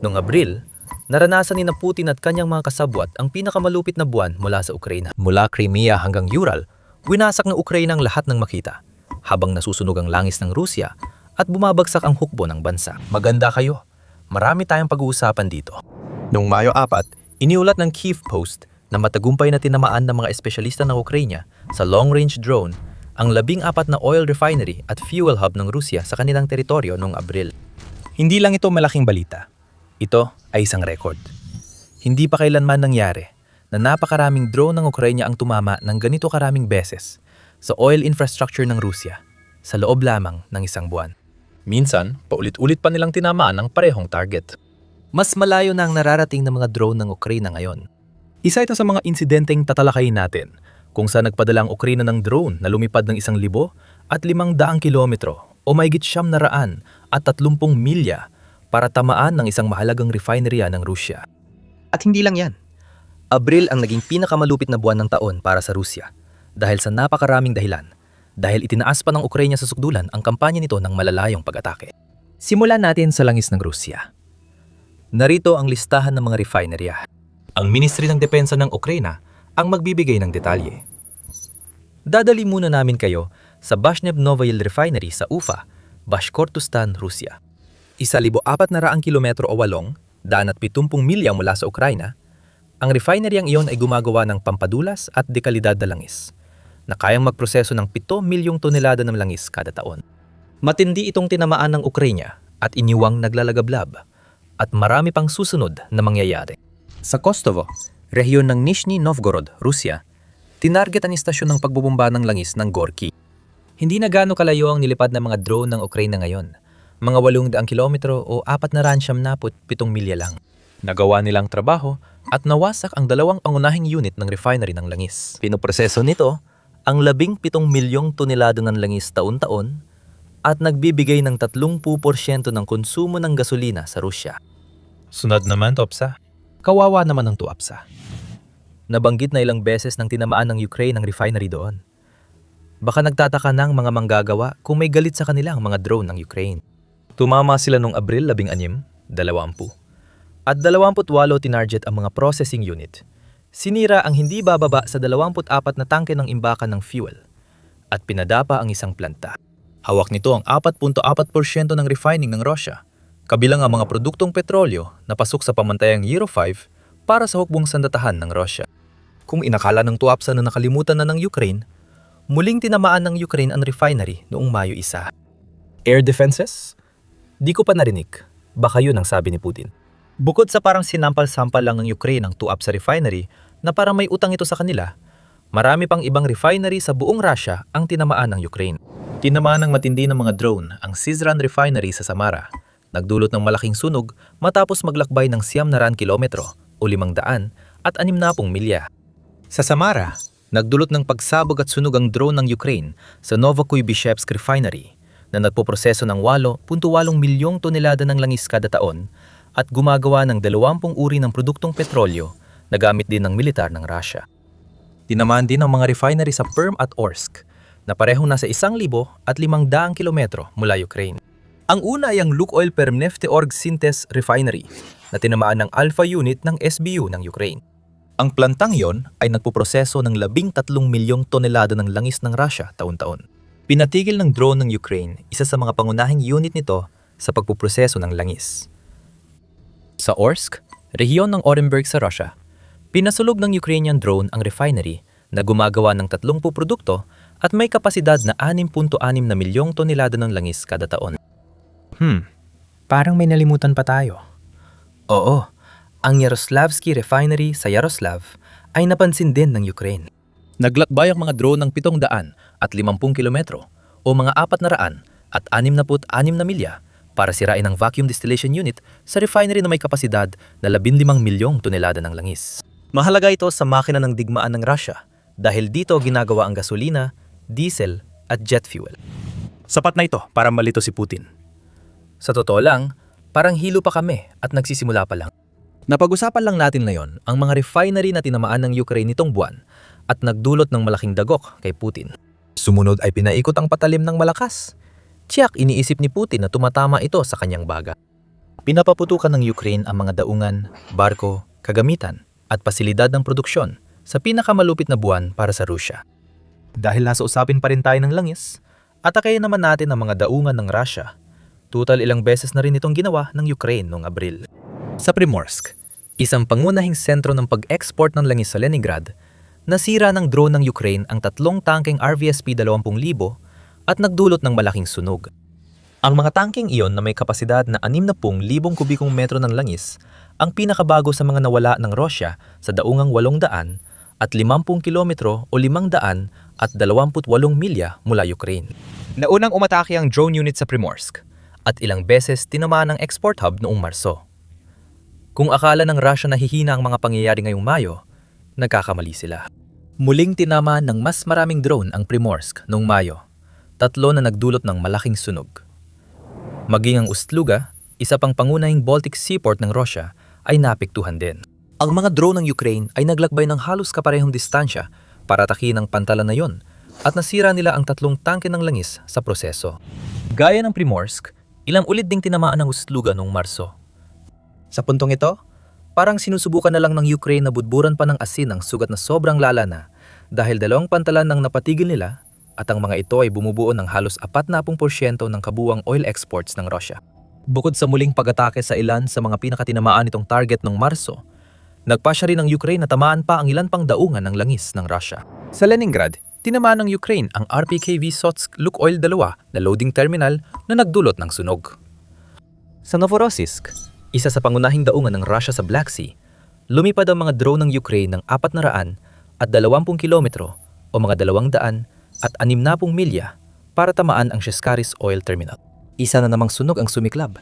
Noong Abril, naranasan ni na Putin at kanyang mga kasabwat ang pinakamalupit na buwan mula sa Ukraina. Mula Crimea hanggang Ural, winasak ng Ukraina ang lahat ng makita, habang nasusunog ang langis ng Rusya at bumabagsak ang hukbo ng bansa. Maganda kayo. Marami tayong pag-uusapan dito. Noong Mayo 4, iniulat ng Kiev Post na matagumpay na tinamaan ng mga espesyalista ng Ukraina sa long-range drone ang 14 na oil refinery at fuel hub ng Rusya sa kanilang teritoryo noong Abril. Hindi lang ito malaking balita. Ito ay isang record. Hindi pa kailanman nangyari na napakaraming drone ng Ukraina ang tumama ng ganito karaming beses sa oil infrastructure ng Rusya sa loob lamang ng isang buwan. Minsan, paulit-ulit pa nilang tinamaan ang parehong target. Mas malayo na ang nararating ng mga drone ng Ukraina ngayon. Isa ito sa mga insidenteng tatalakayin natin kung saan nagpadala ang Ukraina ng drone na lumipad ng 1,000 at 500 kilometro o mahigit 700 at 30 milya para tamaan ng isang mahalagang refinerya ng Rusya. At hindi lang yan. Abril ang naging pinakamalupit na buwan ng taon para sa Rusya dahil sa napakaraming dahilan. Dahil itinaas pa ng Ukraina sa sukdulan ang kampanya nito ng malalayong pag-atake. Simulan natin sa langis ng Rusya. Narito ang listahan ng mga refinerya. Ang Ministry ng Depensa ng Ukraina ang magbibigay ng detalye. Dadali muna namin kayo sa Bashnev Novoyl Refinery sa Ufa, Bashkortostan, Rusya. 1,400 kilometro o 870 milya mula sa Ukraina. Ang refineryang iyon ay gumagawa ng pampadulas at dekalidad na langis na kayang magproseso ng 7 milyong tonelada ng langis kada taon. Matindi itong tinamaan ng Ukraina at iniwang naglalagablab at marami pang susunod na mangyayari. Sa Kostovo, rehiyon ng Nizhny Novgorod, Rusya, tinarget ang istasyon ng pagbubumba ng langis ng Gorky. Hindi na gaano kalayo ang nilipad ng mga drone ng Ukraina ngayon. Mga 800 kilometro o 477 milya lang. Nagawa nilang trabaho at nawasak ang dalawang pangunahing unit ng refinery ng langis. Pinoproseso nito ang 17 milyong tonelada ng langis taon-taon at nagbibigay ng 30% ng konsumo ng gasolina sa Rusya. Sunod naman, Topsa. Kawawa naman ang Tuapsa. Nabanggit na ilang beses ng tinamaan ng Ukraine ang refinery doon. Baka nagtataka na ang mga manggagawa kung may galit sa kanila ang mga drone ng Ukraine. Tumama sila noong Abril 16, 20. At 28 tinarget ang mga processing unit. Sinira ang hindi bababa sa 24 na tangke ng imbakan ng fuel at pinadapa ang isang planta. Hawak nito ang 4.4% ng refining ng Russia, kabilang ang mga produktong petrolyo na pasok sa pamantayang Euro 5 para sa hukbong sandatahan ng Russia. Kung inakala ng Tuapsa na nakalimutan na ng Ukraine, muling tinamaan ng Ukraine ang refinery noong Mayo 1. Air defenses? Di ko pa narinig. Baka yun ang sabi ni Putin. Bukod sa parang sinampal-sampal lang ng Ukraine ang Tuapsa refinery na parang may utang ito sa kanila, marami pang ibang refinery sa buong Russia ang tinamaan ng Ukraine. Tinamaan ng matindi ng mga drone ang Syzran refinery sa Samara. Nagdulot ng malaking sunog matapos maglakbay ng 900 kilometro o 500 at 60 milya. Sa Samara, nagdulot ng pagsabog at sunog ang drone ng Ukraine sa Novokuybishevsk refinery na nagpoproseso ng 8.8 milyong tonelada ng langis kada taon at gumagawa ng 20 uri ng produktong petrolyo na gamit din ng militar ng Russia. Tinamaan din ang mga refinery sa Perm at Orsk na parehong nasa 1,500 kilometro mula Ukraine. Ang una ay ang Lukoil Permnefteorg Syntes Refinery na tinamaan ng Alpha Unit ng SBU ng Ukraine. Ang plantang yon ay nagpoproseso ng 13 milyong tonelada ng langis ng Russia taon-taon. Pinatigil ng drone ng Ukraine isa sa mga pangunahing unit nito sa pagpoproseso ng langis. Sa Orsk, rehiyon ng Orenburg sa Russia, pinasulog ng Ukrainian drone ang refinery na gumagawa ng 30 produkto at may kapasidad na 6.6 na milyong tonelada ng langis kada taon. Parang may nalimutan pa tayo. Oo, ang Yaroslavsky Refinery sa Yaroslav ay napansin din ng Ukraine. Naglakbay ang mga drone ng 700 at 50 kilometro o mga 400 at 66 na milya para sirain ang vacuum distillation unit sa refinery na may kapasidad na 15 milyong tonelada ng langis. Mahalaga ito sa makina ng digmaan ng Russia dahil dito ginagawa ang gasolina, diesel at jet fuel. Sapat na ito para malito si Putin. Sa totoo lang, parang hilo pa kami at nagsisimula pa lang. Napag-usapan lang natin ngayon ang mga refinery na tinamaan ng Ukraine nitong buwan at nagdulot ng malaking dagok kay Putin. Sumunod ay pinaikot ang patalim ng malakas. Tiyak iniisip ni Putin na tumatama ito sa kanyang baga. Pinapaputukan ng Ukraine ang mga daungan, barko, kagamitan at pasilidad ng produksyon sa pinakamalupit na buwan para sa Rusya. Dahil nasa usapin pa rin tayo ng langis, atakayin naman natin ang mga daungan ng Russia. Total ilang beses na rin itong ginawa ng Ukraine noong Abril. Sa Primorsk, isang pangunahing sentro ng pag-export ng langis sa Leningrad, nasira ng drone ng Ukraine ang 3 tangkeng RVSP 20,000 at nagdulot ng malaking sunog. Ang mga tangkeng iyon na may kapasidad na 60,000 kubikong metro ng langis ang pinakabago sa mga nawala ng Russia sa daungang 800 at 50 kilometro o 500 at 28 milya mula Ukraine. Naunang umatake ang drone unit sa Primorsk at ilang beses tinamaan ang export hub noong Marso. Kung akala ng Russia na hihina ang mga pangyayari ngayong Mayo, nagkakamali sila. Muling tinamaan ng mas maraming drone ang Primorsk noong Mayo, 3 na nagdulot ng malaking sunog. Maging ang Ust-Luga, isa pang pangunahing Baltic seaport ng Russia, ay naapektuhan din. Ang mga drone ng Ukraine ay naglakbay ng halos kaparehong distansya para atakihin ang pantalan na yon at nasira nila ang 3 tangke ng langis sa proseso. Gaya ng Primorsk, ilang ulit ding tinamaan ng Ust-Luga noong Marso. Sa puntong ito, parang sinusubukan na lang ng Ukraine na budburan pa ng asin ang sugat na sobrang lala na dahil dalawang pantalan ang napatigil nila at ang mga ito ay bumubuo ng halos 40% ng kabuuang oil exports ng Russia. Bukod sa muling pag-atake sa ilan sa mga pinakatinamaan nitong target noong Marso, nagpasya rin ng Ukraine na tamaan pa ang ilan pang daungan ng langis ng Russia. Sa Leningrad, tinamaan ng Ukraine ang RPK Vysotsk Lukoil 2 na loading terminal na nagdulot ng sunog. Sa Novorossiysk, isa sa pangunahing daungan ng Russia sa Black Sea, lumipad ang mga drone ng Ukraine ng 420 kilometro o mga 260 milya para tamaan ang Sheskaris Oil Terminal. Isa na namang sunog ang sumiklab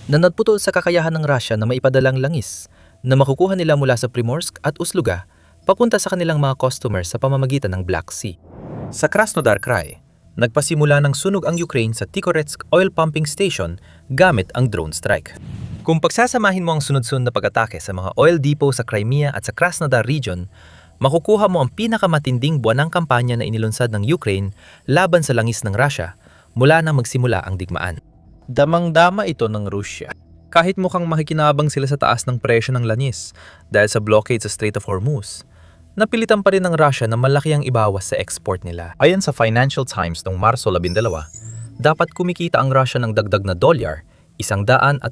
na nagputol sa kakayahan ng Russia na maipadalang langis na makukuha nila mula sa Primorsk at Usluga papunta sa kanilang mga customers sa pamamagitan ng Black Sea. Sa Krasnodar Krai, nagpasimula ng sunog ang Ukraine sa Tikhoretsk Oil Pumping Station gamit ang drone strike. Kung pagsasamahin mo ang sunod-sunod na pag-atake sa mga oil depot sa Crimea at sa Krasnodar region, makukuha mo ang pinakamatinding buwanang kampanya na inilunsad ng Ukraine laban sa langis ng Russia mula na magsimula ang digmaan. Damang-dama ito ng Russia. Kahit mukhang makikinabang sila sa taas ng presyo ng langis dahil sa blockade sa Strait of Hormuz, napilitan pa rin ng Russia na malaki ang ibawas sa export nila. Ayon sa Financial Times noong Marso 12, dapat kumikita ang Russia ng dagdag na dolyar, 150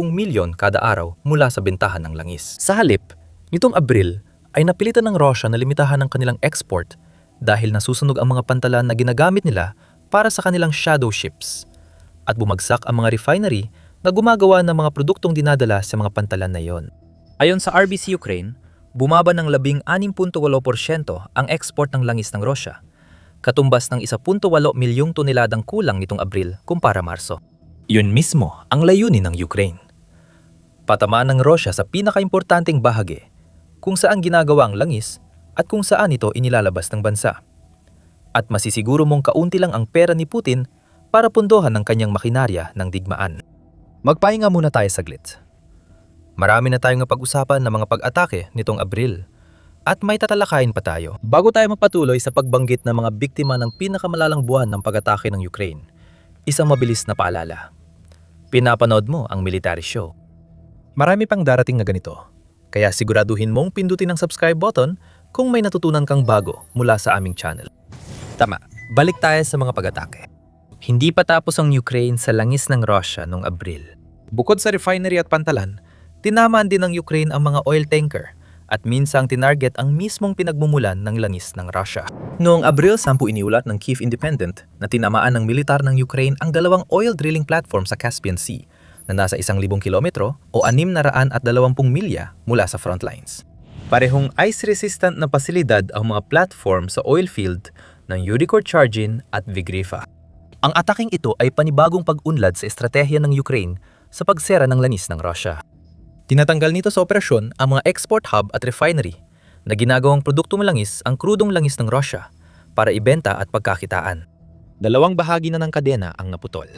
milyon kada araw mula sa bentahan ng langis. Sa halip, nitong Abril ay napilitan ng Russia na limitahan ang kanilang export dahil nasusunog ang mga pantalan na ginagamit nila para sa kanilang shadow ships at bumagsak ang mga refinery na gumagawa ng mga produktong dinadala sa mga pantalan na iyon. Ayon sa RBC Ukraine, bumaba ng 16.8% ang export ng langis ng Russia, katumbas ng 1.8 milyong toneladang kulang nitong Abril kumpara Marso. Yun mismo ang layunin ng Ukraine. Patamaan ng Russia sa pinakaimportanteng bahagi kung saan ginagawa ang langis at kung saan ito inilalabas ng bansa. At masisiguro mong kaunti lang ang pera ni Putin para pundohan ng kanyang makinarya ng digmaan. Magpahinga muna tayo saglit. Marami na tayong napag-usapan ng mga pag-atake nitong Abril at may tatalakayin pa tayo. Bago tayo magpatuloy sa pagbanggit ng mga biktima ng pinakamalalang buwan ng pag-atake ng Ukraine, isang mabilis na paalala. Pinapanood mo ang military show. Marami pang darating na ganito, kaya siguraduhin mong pindutin ang subscribe button kung may natutunan kang bago mula sa aming channel. Tama, balik tayo sa mga pag-atake. Hindi pa tapos ang Ukraine sa langis ng Russia noong Abril. Bukod sa refinery at pantalan, tinamaan din ng Ukraine ang mga oil tanker at minsang tinarget ang mismong pinagmumulan ng langis ng Russia. Noong Abril 10 iniulat ng Kyiv Independent na tinamaan ng militar ng Ukraine ang dalawang oil drilling platform sa Caspian Sea na nasa 1,000 kilometro o 620 milya mula sa front lines. Parehong ice-resistant na pasilidad ang mga platform sa oil field ng Yurikor Chargin at Vigrifa. Ang ataking ito ay panibagong pag-unlad sa estratehiya ng Ukraine sa pagsera ng langis ng Russia. Tinatanggal nito sa operasyon ang mga export hub at refinery na ginagawang produktong langis ang krudong langis ng Russia para ibenta at pagkakitaan. Dalawang bahagi na ng kadena ang naputol.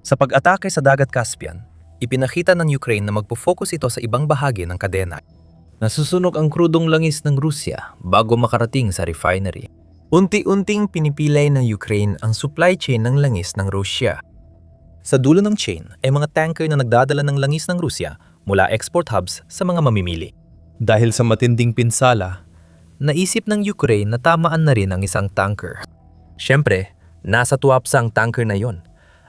Sa pag-atake sa dagat Caspian, ipinakita ng Ukraine na magpo-focus ito sa ibang bahagi ng kadena. Nasusunog ang krudong langis ng Rusya bago makarating sa refinery. Unti-unting pinipilay ng Ukraine ang supply chain ng langis ng Rusya. Sa dulo ng chain ay mga tanker na nagdadala ng langis ng Rusya mula export hubs sa mga mamimili. Dahil sa matinding pinsala, naisip ng Ukraine na tamaan na rin ang isang tanker. Siyempre, nasa tuwapsa ang tanker na yon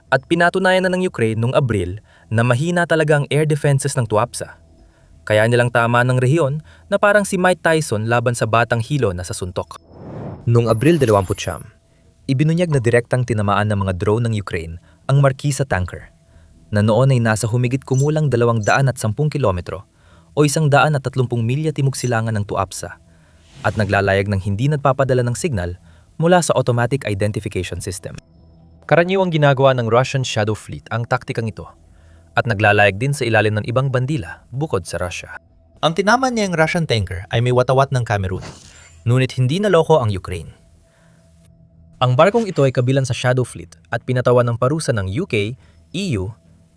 at pinatunayan na ng Ukraine noong Abril na mahina talaga ang air defenses ng tuwapsa. Kaya nilang tama ng rehiyon na parang si Mike Tyson laban sa batang hilo na sa suntok. Noong Abril 20, ibinunyag na direktang tinamaan ng mga drone ng Ukraine ang Markisa tanker na noon ay nasa humigit kumulang 210 kilometro o 130 milya timog silangan ng Tuapsa at naglalayag ng hindi nagpapadala ng signal mula sa automatic identification system. Karaniwang ginagawa ng Russian Shadow Fleet ang taktikang ito at naglalayag din sa ilalim ng ibang bandila bukod sa Russia. Ang tinaman niyang Russian tanker ay may watawat ng Cameroon, ngunit hindi naloko ang Ukraine. Ang barkong ito ay kabilang sa Shadow Fleet at pinatawan ng parusa ng UK, EU,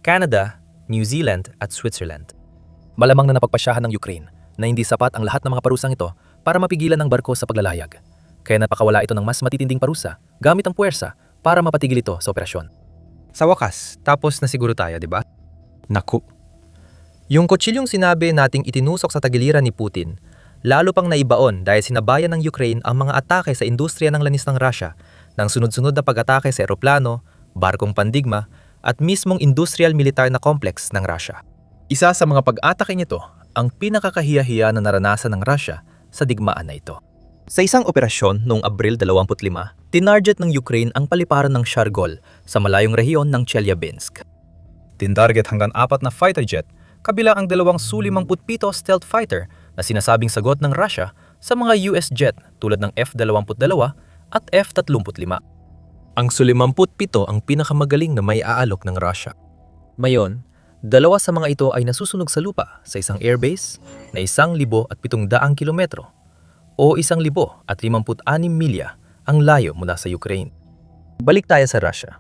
Canada, New Zealand at Switzerland. Malamang na napagpasyahan ng Ukraine na hindi sapat ang lahat ng mga parusang ito para mapigilan ang barko sa paglalayag. Kaya napakawala ito ng mas matitinding parusa gamit ang puwersa para mapatigil ito sa operasyon. Sa wakas, tapos na siguro tayo, di ba? Naku. Yung kutsilyong sinabi nating itinusok sa tagiliran ni Putin, lalo pang naibaon dahil sinabayan ng Ukraine ang mga atake sa industriya ng lanis ng Russia ng sunod-sunod na pag-atake sa eroplano, barkong pandigma, at mismong industrial militar na complex ng Russia. Isa sa mga pag-atake nito ang pinakakahiya-hiya na naranasan ng Russia sa digmaan na ito. Sa isang operasyon noong Abril 25, tinarget ng Ukraine ang paliparan ng Shargol sa malayong rehiyon ng Chelyabinsk. Tinarget hanggang 4 na fighter jet, kabila ang 2 Su-57 stealth fighter na sinasabing sagot ng Russia sa mga US jet tulad ng F-22 at F-35. Ang Su-57 ang pinakamagaling na may aalok ng Russia. Mayon, 2 sa mga ito ay nasusunog sa lupa sa isang airbase na 1,700 kilometro o 1,056 milya ang layo mula sa Ukraine. Balik tayo sa Russia.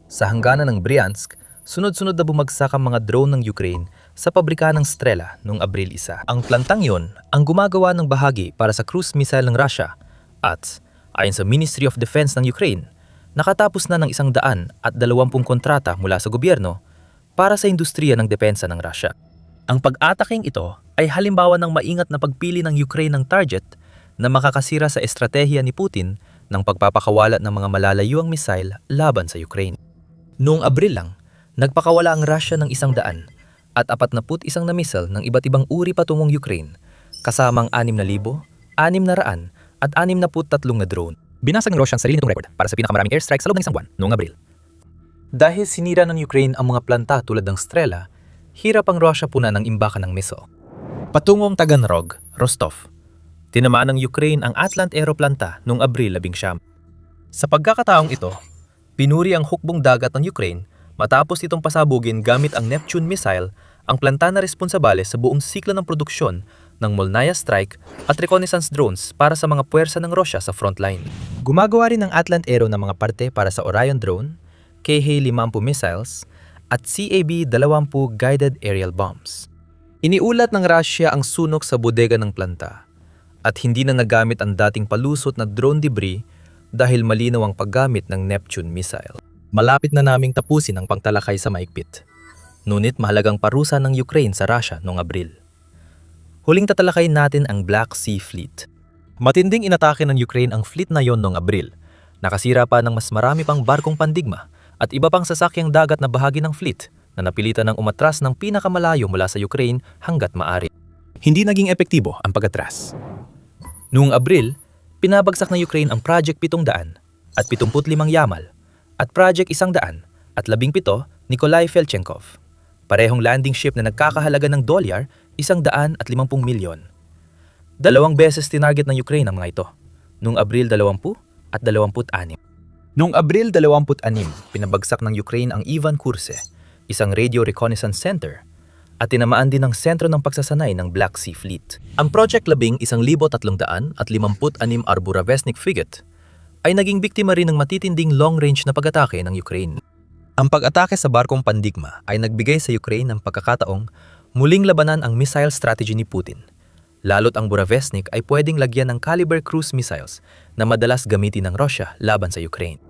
Sa hangganan ng Bryansk, sunod-sunod na bumagsak ang mga drone ng Ukraine sa pabrika ng Strela noong Abril 1. Ang plantang yon ang gumagawa ng bahagi para sa cruise missile ng Russia at, ayon sa Ministry of Defense ng Ukraine, nakatapos na ng 120 kontrata mula sa gobyerno para sa industriya ng depensa ng Russia. Ang pag-ataking ito ay halimbawa ng maingat na pagpili ng Ukraine ng target na makakasira sa estratehiya ni Putin ng pagpapakawalat ng mga malalayuang missile laban sa Ukraine. Noong Abril lang, nagpakawala ang Russia ng 100 at 41 na missile ng iba't ibang uri patungong Ukraine, kasamang 6,000, 600 at 63 na drone. Binasag ng Russia ang sarili nitong record para sa pinakamaraming airstrike sa loob ng isang buwan noong Abril. Dahil sinira ng Ukraine ang mga planta tulad ng Strela, hirap ang Russia punan ng imbakan ng missile. Patungong Taganrog, Rostov, tinamaan ng Ukraine ang Atlant Aeroplanta noong Abril 11. Sa pagkakataong ito, pinuri ang hukbong dagat ng Ukraine matapos itong pasabugin gamit ang Neptune missile ang planta na responsabale sa buong siklo ng produksyon ng Molnaya Strike at reconnaissance drones para sa mga puwersa ng Russia sa frontline. Gumagawa rin ng Atlant Aero ng mga parte para sa Orion drone, KH-50 missiles, at CAB-20 guided aerial bombs. Iniulat ng Russia ang sunog sa bodega ng planta at hindi na nagamit ang dating palusot na drone debris dahil malinaw ang paggamit ng Neptune missile. Malapit na naming tapusin ang pangtalakay sa maigpit. Ngunit mahalagang parusa ng Ukraine sa Russia noong Abril. Huling tatalakayin natin ang Black Sea Fleet. Matinding inatake ng Ukraine ang fleet na yon noong Abril. Nakasira pa ng mas marami pang barkong pandigma at iba pang sasakyang dagat na bahagi ng fleet na napilitan ng umatras ng pinakamalayo mula sa Ukraine hanggat maaari. Hindi naging epektibo ang pag-atras. Noong Abril, pinabagsak ng Ukraine ang Project 700 at 75 Yamal at Project 100 at 17 Nikolai Felchenkov. Parehong landing ship na nagkakahalaga ng $150 milyon. 2 beses tinarget ng Ukraine ang mga ito, noong Abril 20 at 26. Noong Abril 26, pinabagsak ng Ukraine ang Ivan Kurse, isang radio reconnaissance center, at tinamaan din ang sentro ng pagsasanay ng Black Sea Fleet. Ang Project 10, 1,356 Arburavesnik frigate, ay naging biktima rin ng matitinding long-range na pag-atake ng Ukraine. Ang pag-atake sa barkong pandigma ay nagbigay sa Ukraine ng pagkakataong muling labanan ang missile strategy ni Putin. Lalo't ang Buravesnik ay pwedeng lagyan ng caliber cruise missiles na madalas gamitin ng Russia laban sa Ukraine.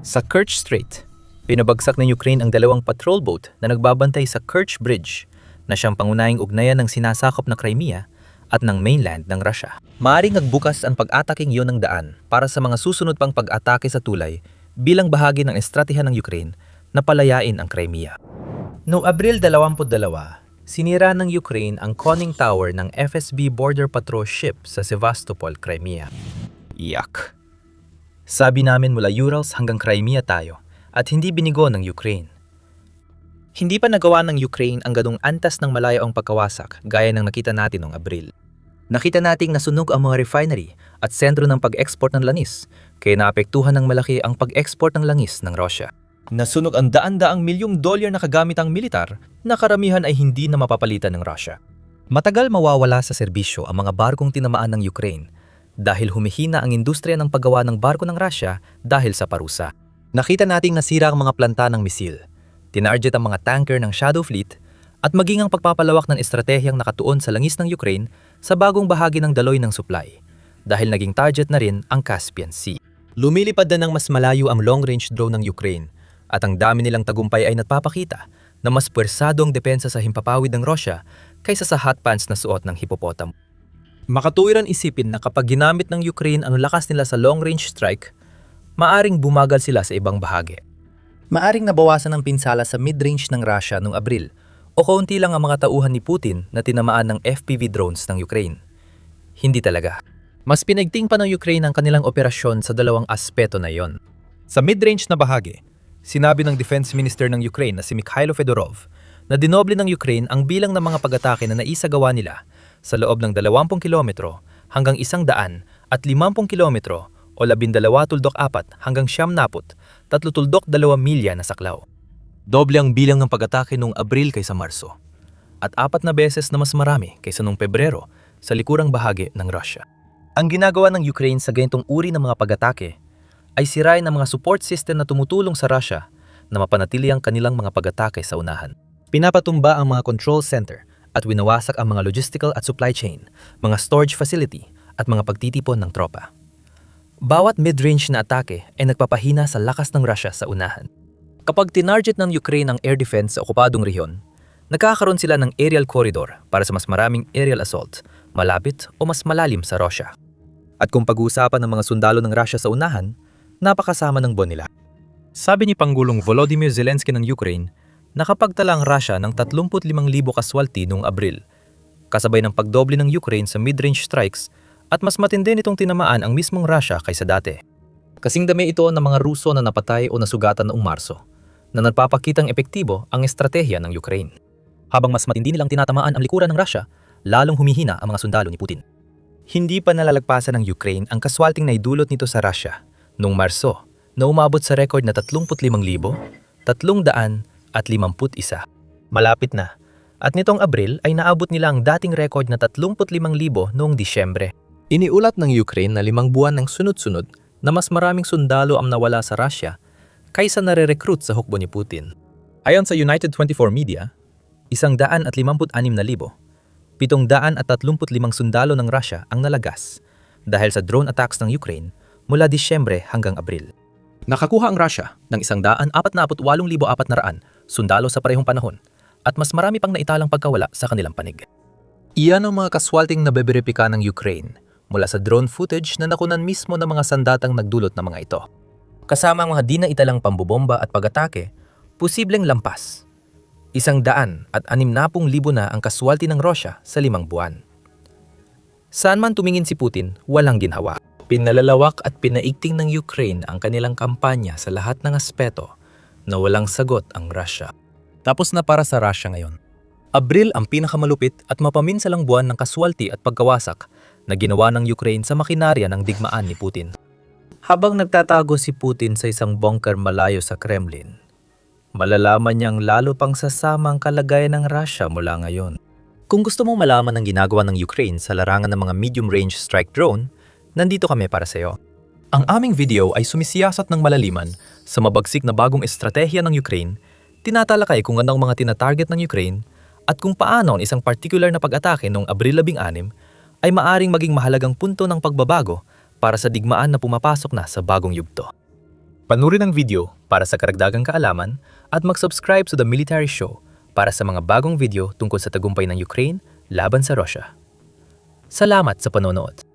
Sa Kerch Strait, pinabagsak ng Ukraine ang 2 patrol boat na nagbabantay sa Kerch Bridge na siyang pangunahing ugnayan ng sinasakop na Crimea at ng mainland ng Russia. Maaring nagbukas ang pag-ataking iyon ng daan para sa mga susunod pang pag-atake sa tulay bilang bahagi ng estratehiya ng Ukraine na palayain ang Crimea. Noong Abril 22, sinira ng Ukraine ang conning tower ng FSB border patrol ship sa Sevastopol, Crimea. Yak! Sabi namin mula Urals hanggang Crimea tayo at hindi binigo ng Ukraine. Hindi pa nagawa ng Ukraine ang ganung antas ng malayo ang pagkawasak gaya ng nakita natin noong Abril. Nakita nating nasunog ang mga refinery at sentro ng pag-export ng langis, kaya naapektuhan ng malaki ang pag-export ng langis ng Russia. Nasunog ang daan-daang milyong dolyar na kagamitang militar na karamihan ay hindi na mapapalitan ng Russia. Matagal mawawala sa serbisyo ang mga barkong tinamaan ng Ukraine dahil humihina ang industriya ng paggawa ng barko ng Russia dahil sa parusa. Nakita nating nasira ang mga planta ng misil, tinarget ang mga tanker ng Shadow Fleet at maging ang pagpapalawak ng estratehiyang nakatuon sa langis ng Ukraine sa bagong bahagi ng daloy ng supply dahil naging target na rin ang Caspian Sea. Lumilipad na ng mas malayo ang long-range drone ng Ukraine at ang dami nilang tagumpay ay nagpapakita na mas puwersado ang depensa sa himpapawid ng Russia kaysa sa hot pants na suot ng hippopotam. Makatuwiran isipin na kapag ginamit ng Ukraine ang lakas nila sa long-range strike, maaring bumagal sila sa ibang bahagi. Maaring nabawasan ang pinsala sa mid-range ng Russia noong Abril o kaunti lang ang mga tauhan ni Putin na tinamaan ng FPV drones ng Ukraine. Hindi talaga. Mas pinigting pa ng Ukraine ang kanilang operasyon sa dalawang aspeto na iyon. Sa mid-range na bahagi, sinabi ng Defense Minister ng Ukraine na si Mikhailo Fedorov na dinoble ng Ukraine ang bilang ng mga pag-atake na naisagawa nila sa loob ng 20 kilometro hanggang 150 kilometro o 12.4 hanggang 93.2 milya na saklaw. Doble ang bilang ng pag-atake noong Abril kaysa Marso at 4 na beses na mas marami kaysa noong Pebrero sa likurang bahagi ng Russia. Ang ginagawa ng Ukraine sa ganitong uri ng mga pag-atake ay sirain ang mga support system na tumutulong sa Russia na mapanatili ang kanilang mga pag-atake sa unahan. Pinapatumba ang mga control center at winawasak ang mga logistical at supply chain, mga storage facility at mga pagtitipon ng tropa. Bawat mid-range na atake ay nagpapahina sa lakas ng Russia sa unahan. Kapag tinarget ng Ukraine ang air defense sa okupadong rehiyon, nagkakaroon sila ng aerial corridor para sa mas maraming aerial assault, malapit o mas malalim sa Russia. At kung pag-uusapan ng mga sundalo ng Russia sa unahan, napakasama ng buwan nila. Sabi ni Pangulong Volodymyr Zelensky ng Ukraine, nakapagtala ang Russia ng 35,000 kaswalti noong Abril, kasabay ng pagdoble ng Ukraine sa mid-range strikes at mas matindi nitong tinamaan ang mismong Russia kaysa dati. Kasing dami ito ng mga Ruso na napatay o nasugatan noong Marso, na nagpapakitang epektibo ang estratehiya ng Ukraine. Habang mas matindi nilang tinatamaan ang likuran ng Russia, lalong humihina ang mga sundalo ni Putin. Hindi pa nalalagpasan ng Ukraine ang kaswalting na idulot nito sa Russia noong Marso, na umabot sa record na 35,351. Malapit na. At nitong Abril ay naabot nila ang dating record na 35,000 noong Disyembre. Iniulat ng Ukraine na 5 buwan ng sunod-sunod na mas maraming sundalo ang nawala sa Russia kaysa nare-recruit sa hukbo ni Putin. Ayon sa United 24 Media, 156,000, 735 sundalo ng Russia ang nalagas dahil sa drone attacks ng Ukraine mula Disyembre hanggang Abril. Nakakuha ang Russia ng 148,400 sundalo sa parehong panahon at mas marami pang naitalang pagkawala sa kanilang panig. Iyan ang mga kaswalting nabeberipika ng Ukraine mula sa drone footage na nakunan mismo ng mga sandatang nagdulot ng mga ito. Kasama ang mga di na italang pambobomba at pag-atake, posibleng lampas. 160,000 na ang kaswalti ng Russia sa 5 buwan. Saan man tumingin si Putin, walang ginhawa. Pinalalawak at pinaigting ng Ukraine ang kanilang kampanya sa lahat ng aspeto na walang sagot ang Russia. Tapos na para sa Russia ngayon. Abril ang pinakamalupit at mapaminsalang buwan ng kaswalti at pagkawasak na ginawa ng Ukraine sa makinarya ng digmaan ni Putin. Habang nagtatago si Putin sa isang bunker malayo sa Kremlin, malalaman niyang lalo pang sasama ang kalagayan ng Russia mula ngayon. Kung gusto mong malaman ang ginagawa ng Ukraine sa larangan ng mga medium-range strike drone, nandito kami para sa iyo. Ang aming video ay sumisiyasat ng malaliman sa mabagsik na bagong estratehiya ng Ukraine, tinatalakay kung anong mga tinatarget ng Ukraine, at kung paano ang isang particular na pag-atake noong Abril 16 ay maaring maging mahalagang punto ng pagbabago para sa digmaan na pumapasok na sa bagong yugto. Panurin ang video para sa karagdagang kaalaman at mag-subscribe sa The Military Show para sa mga bagong video tungkol sa tagumpay ng Ukraine laban sa Russia. Salamat sa panonood!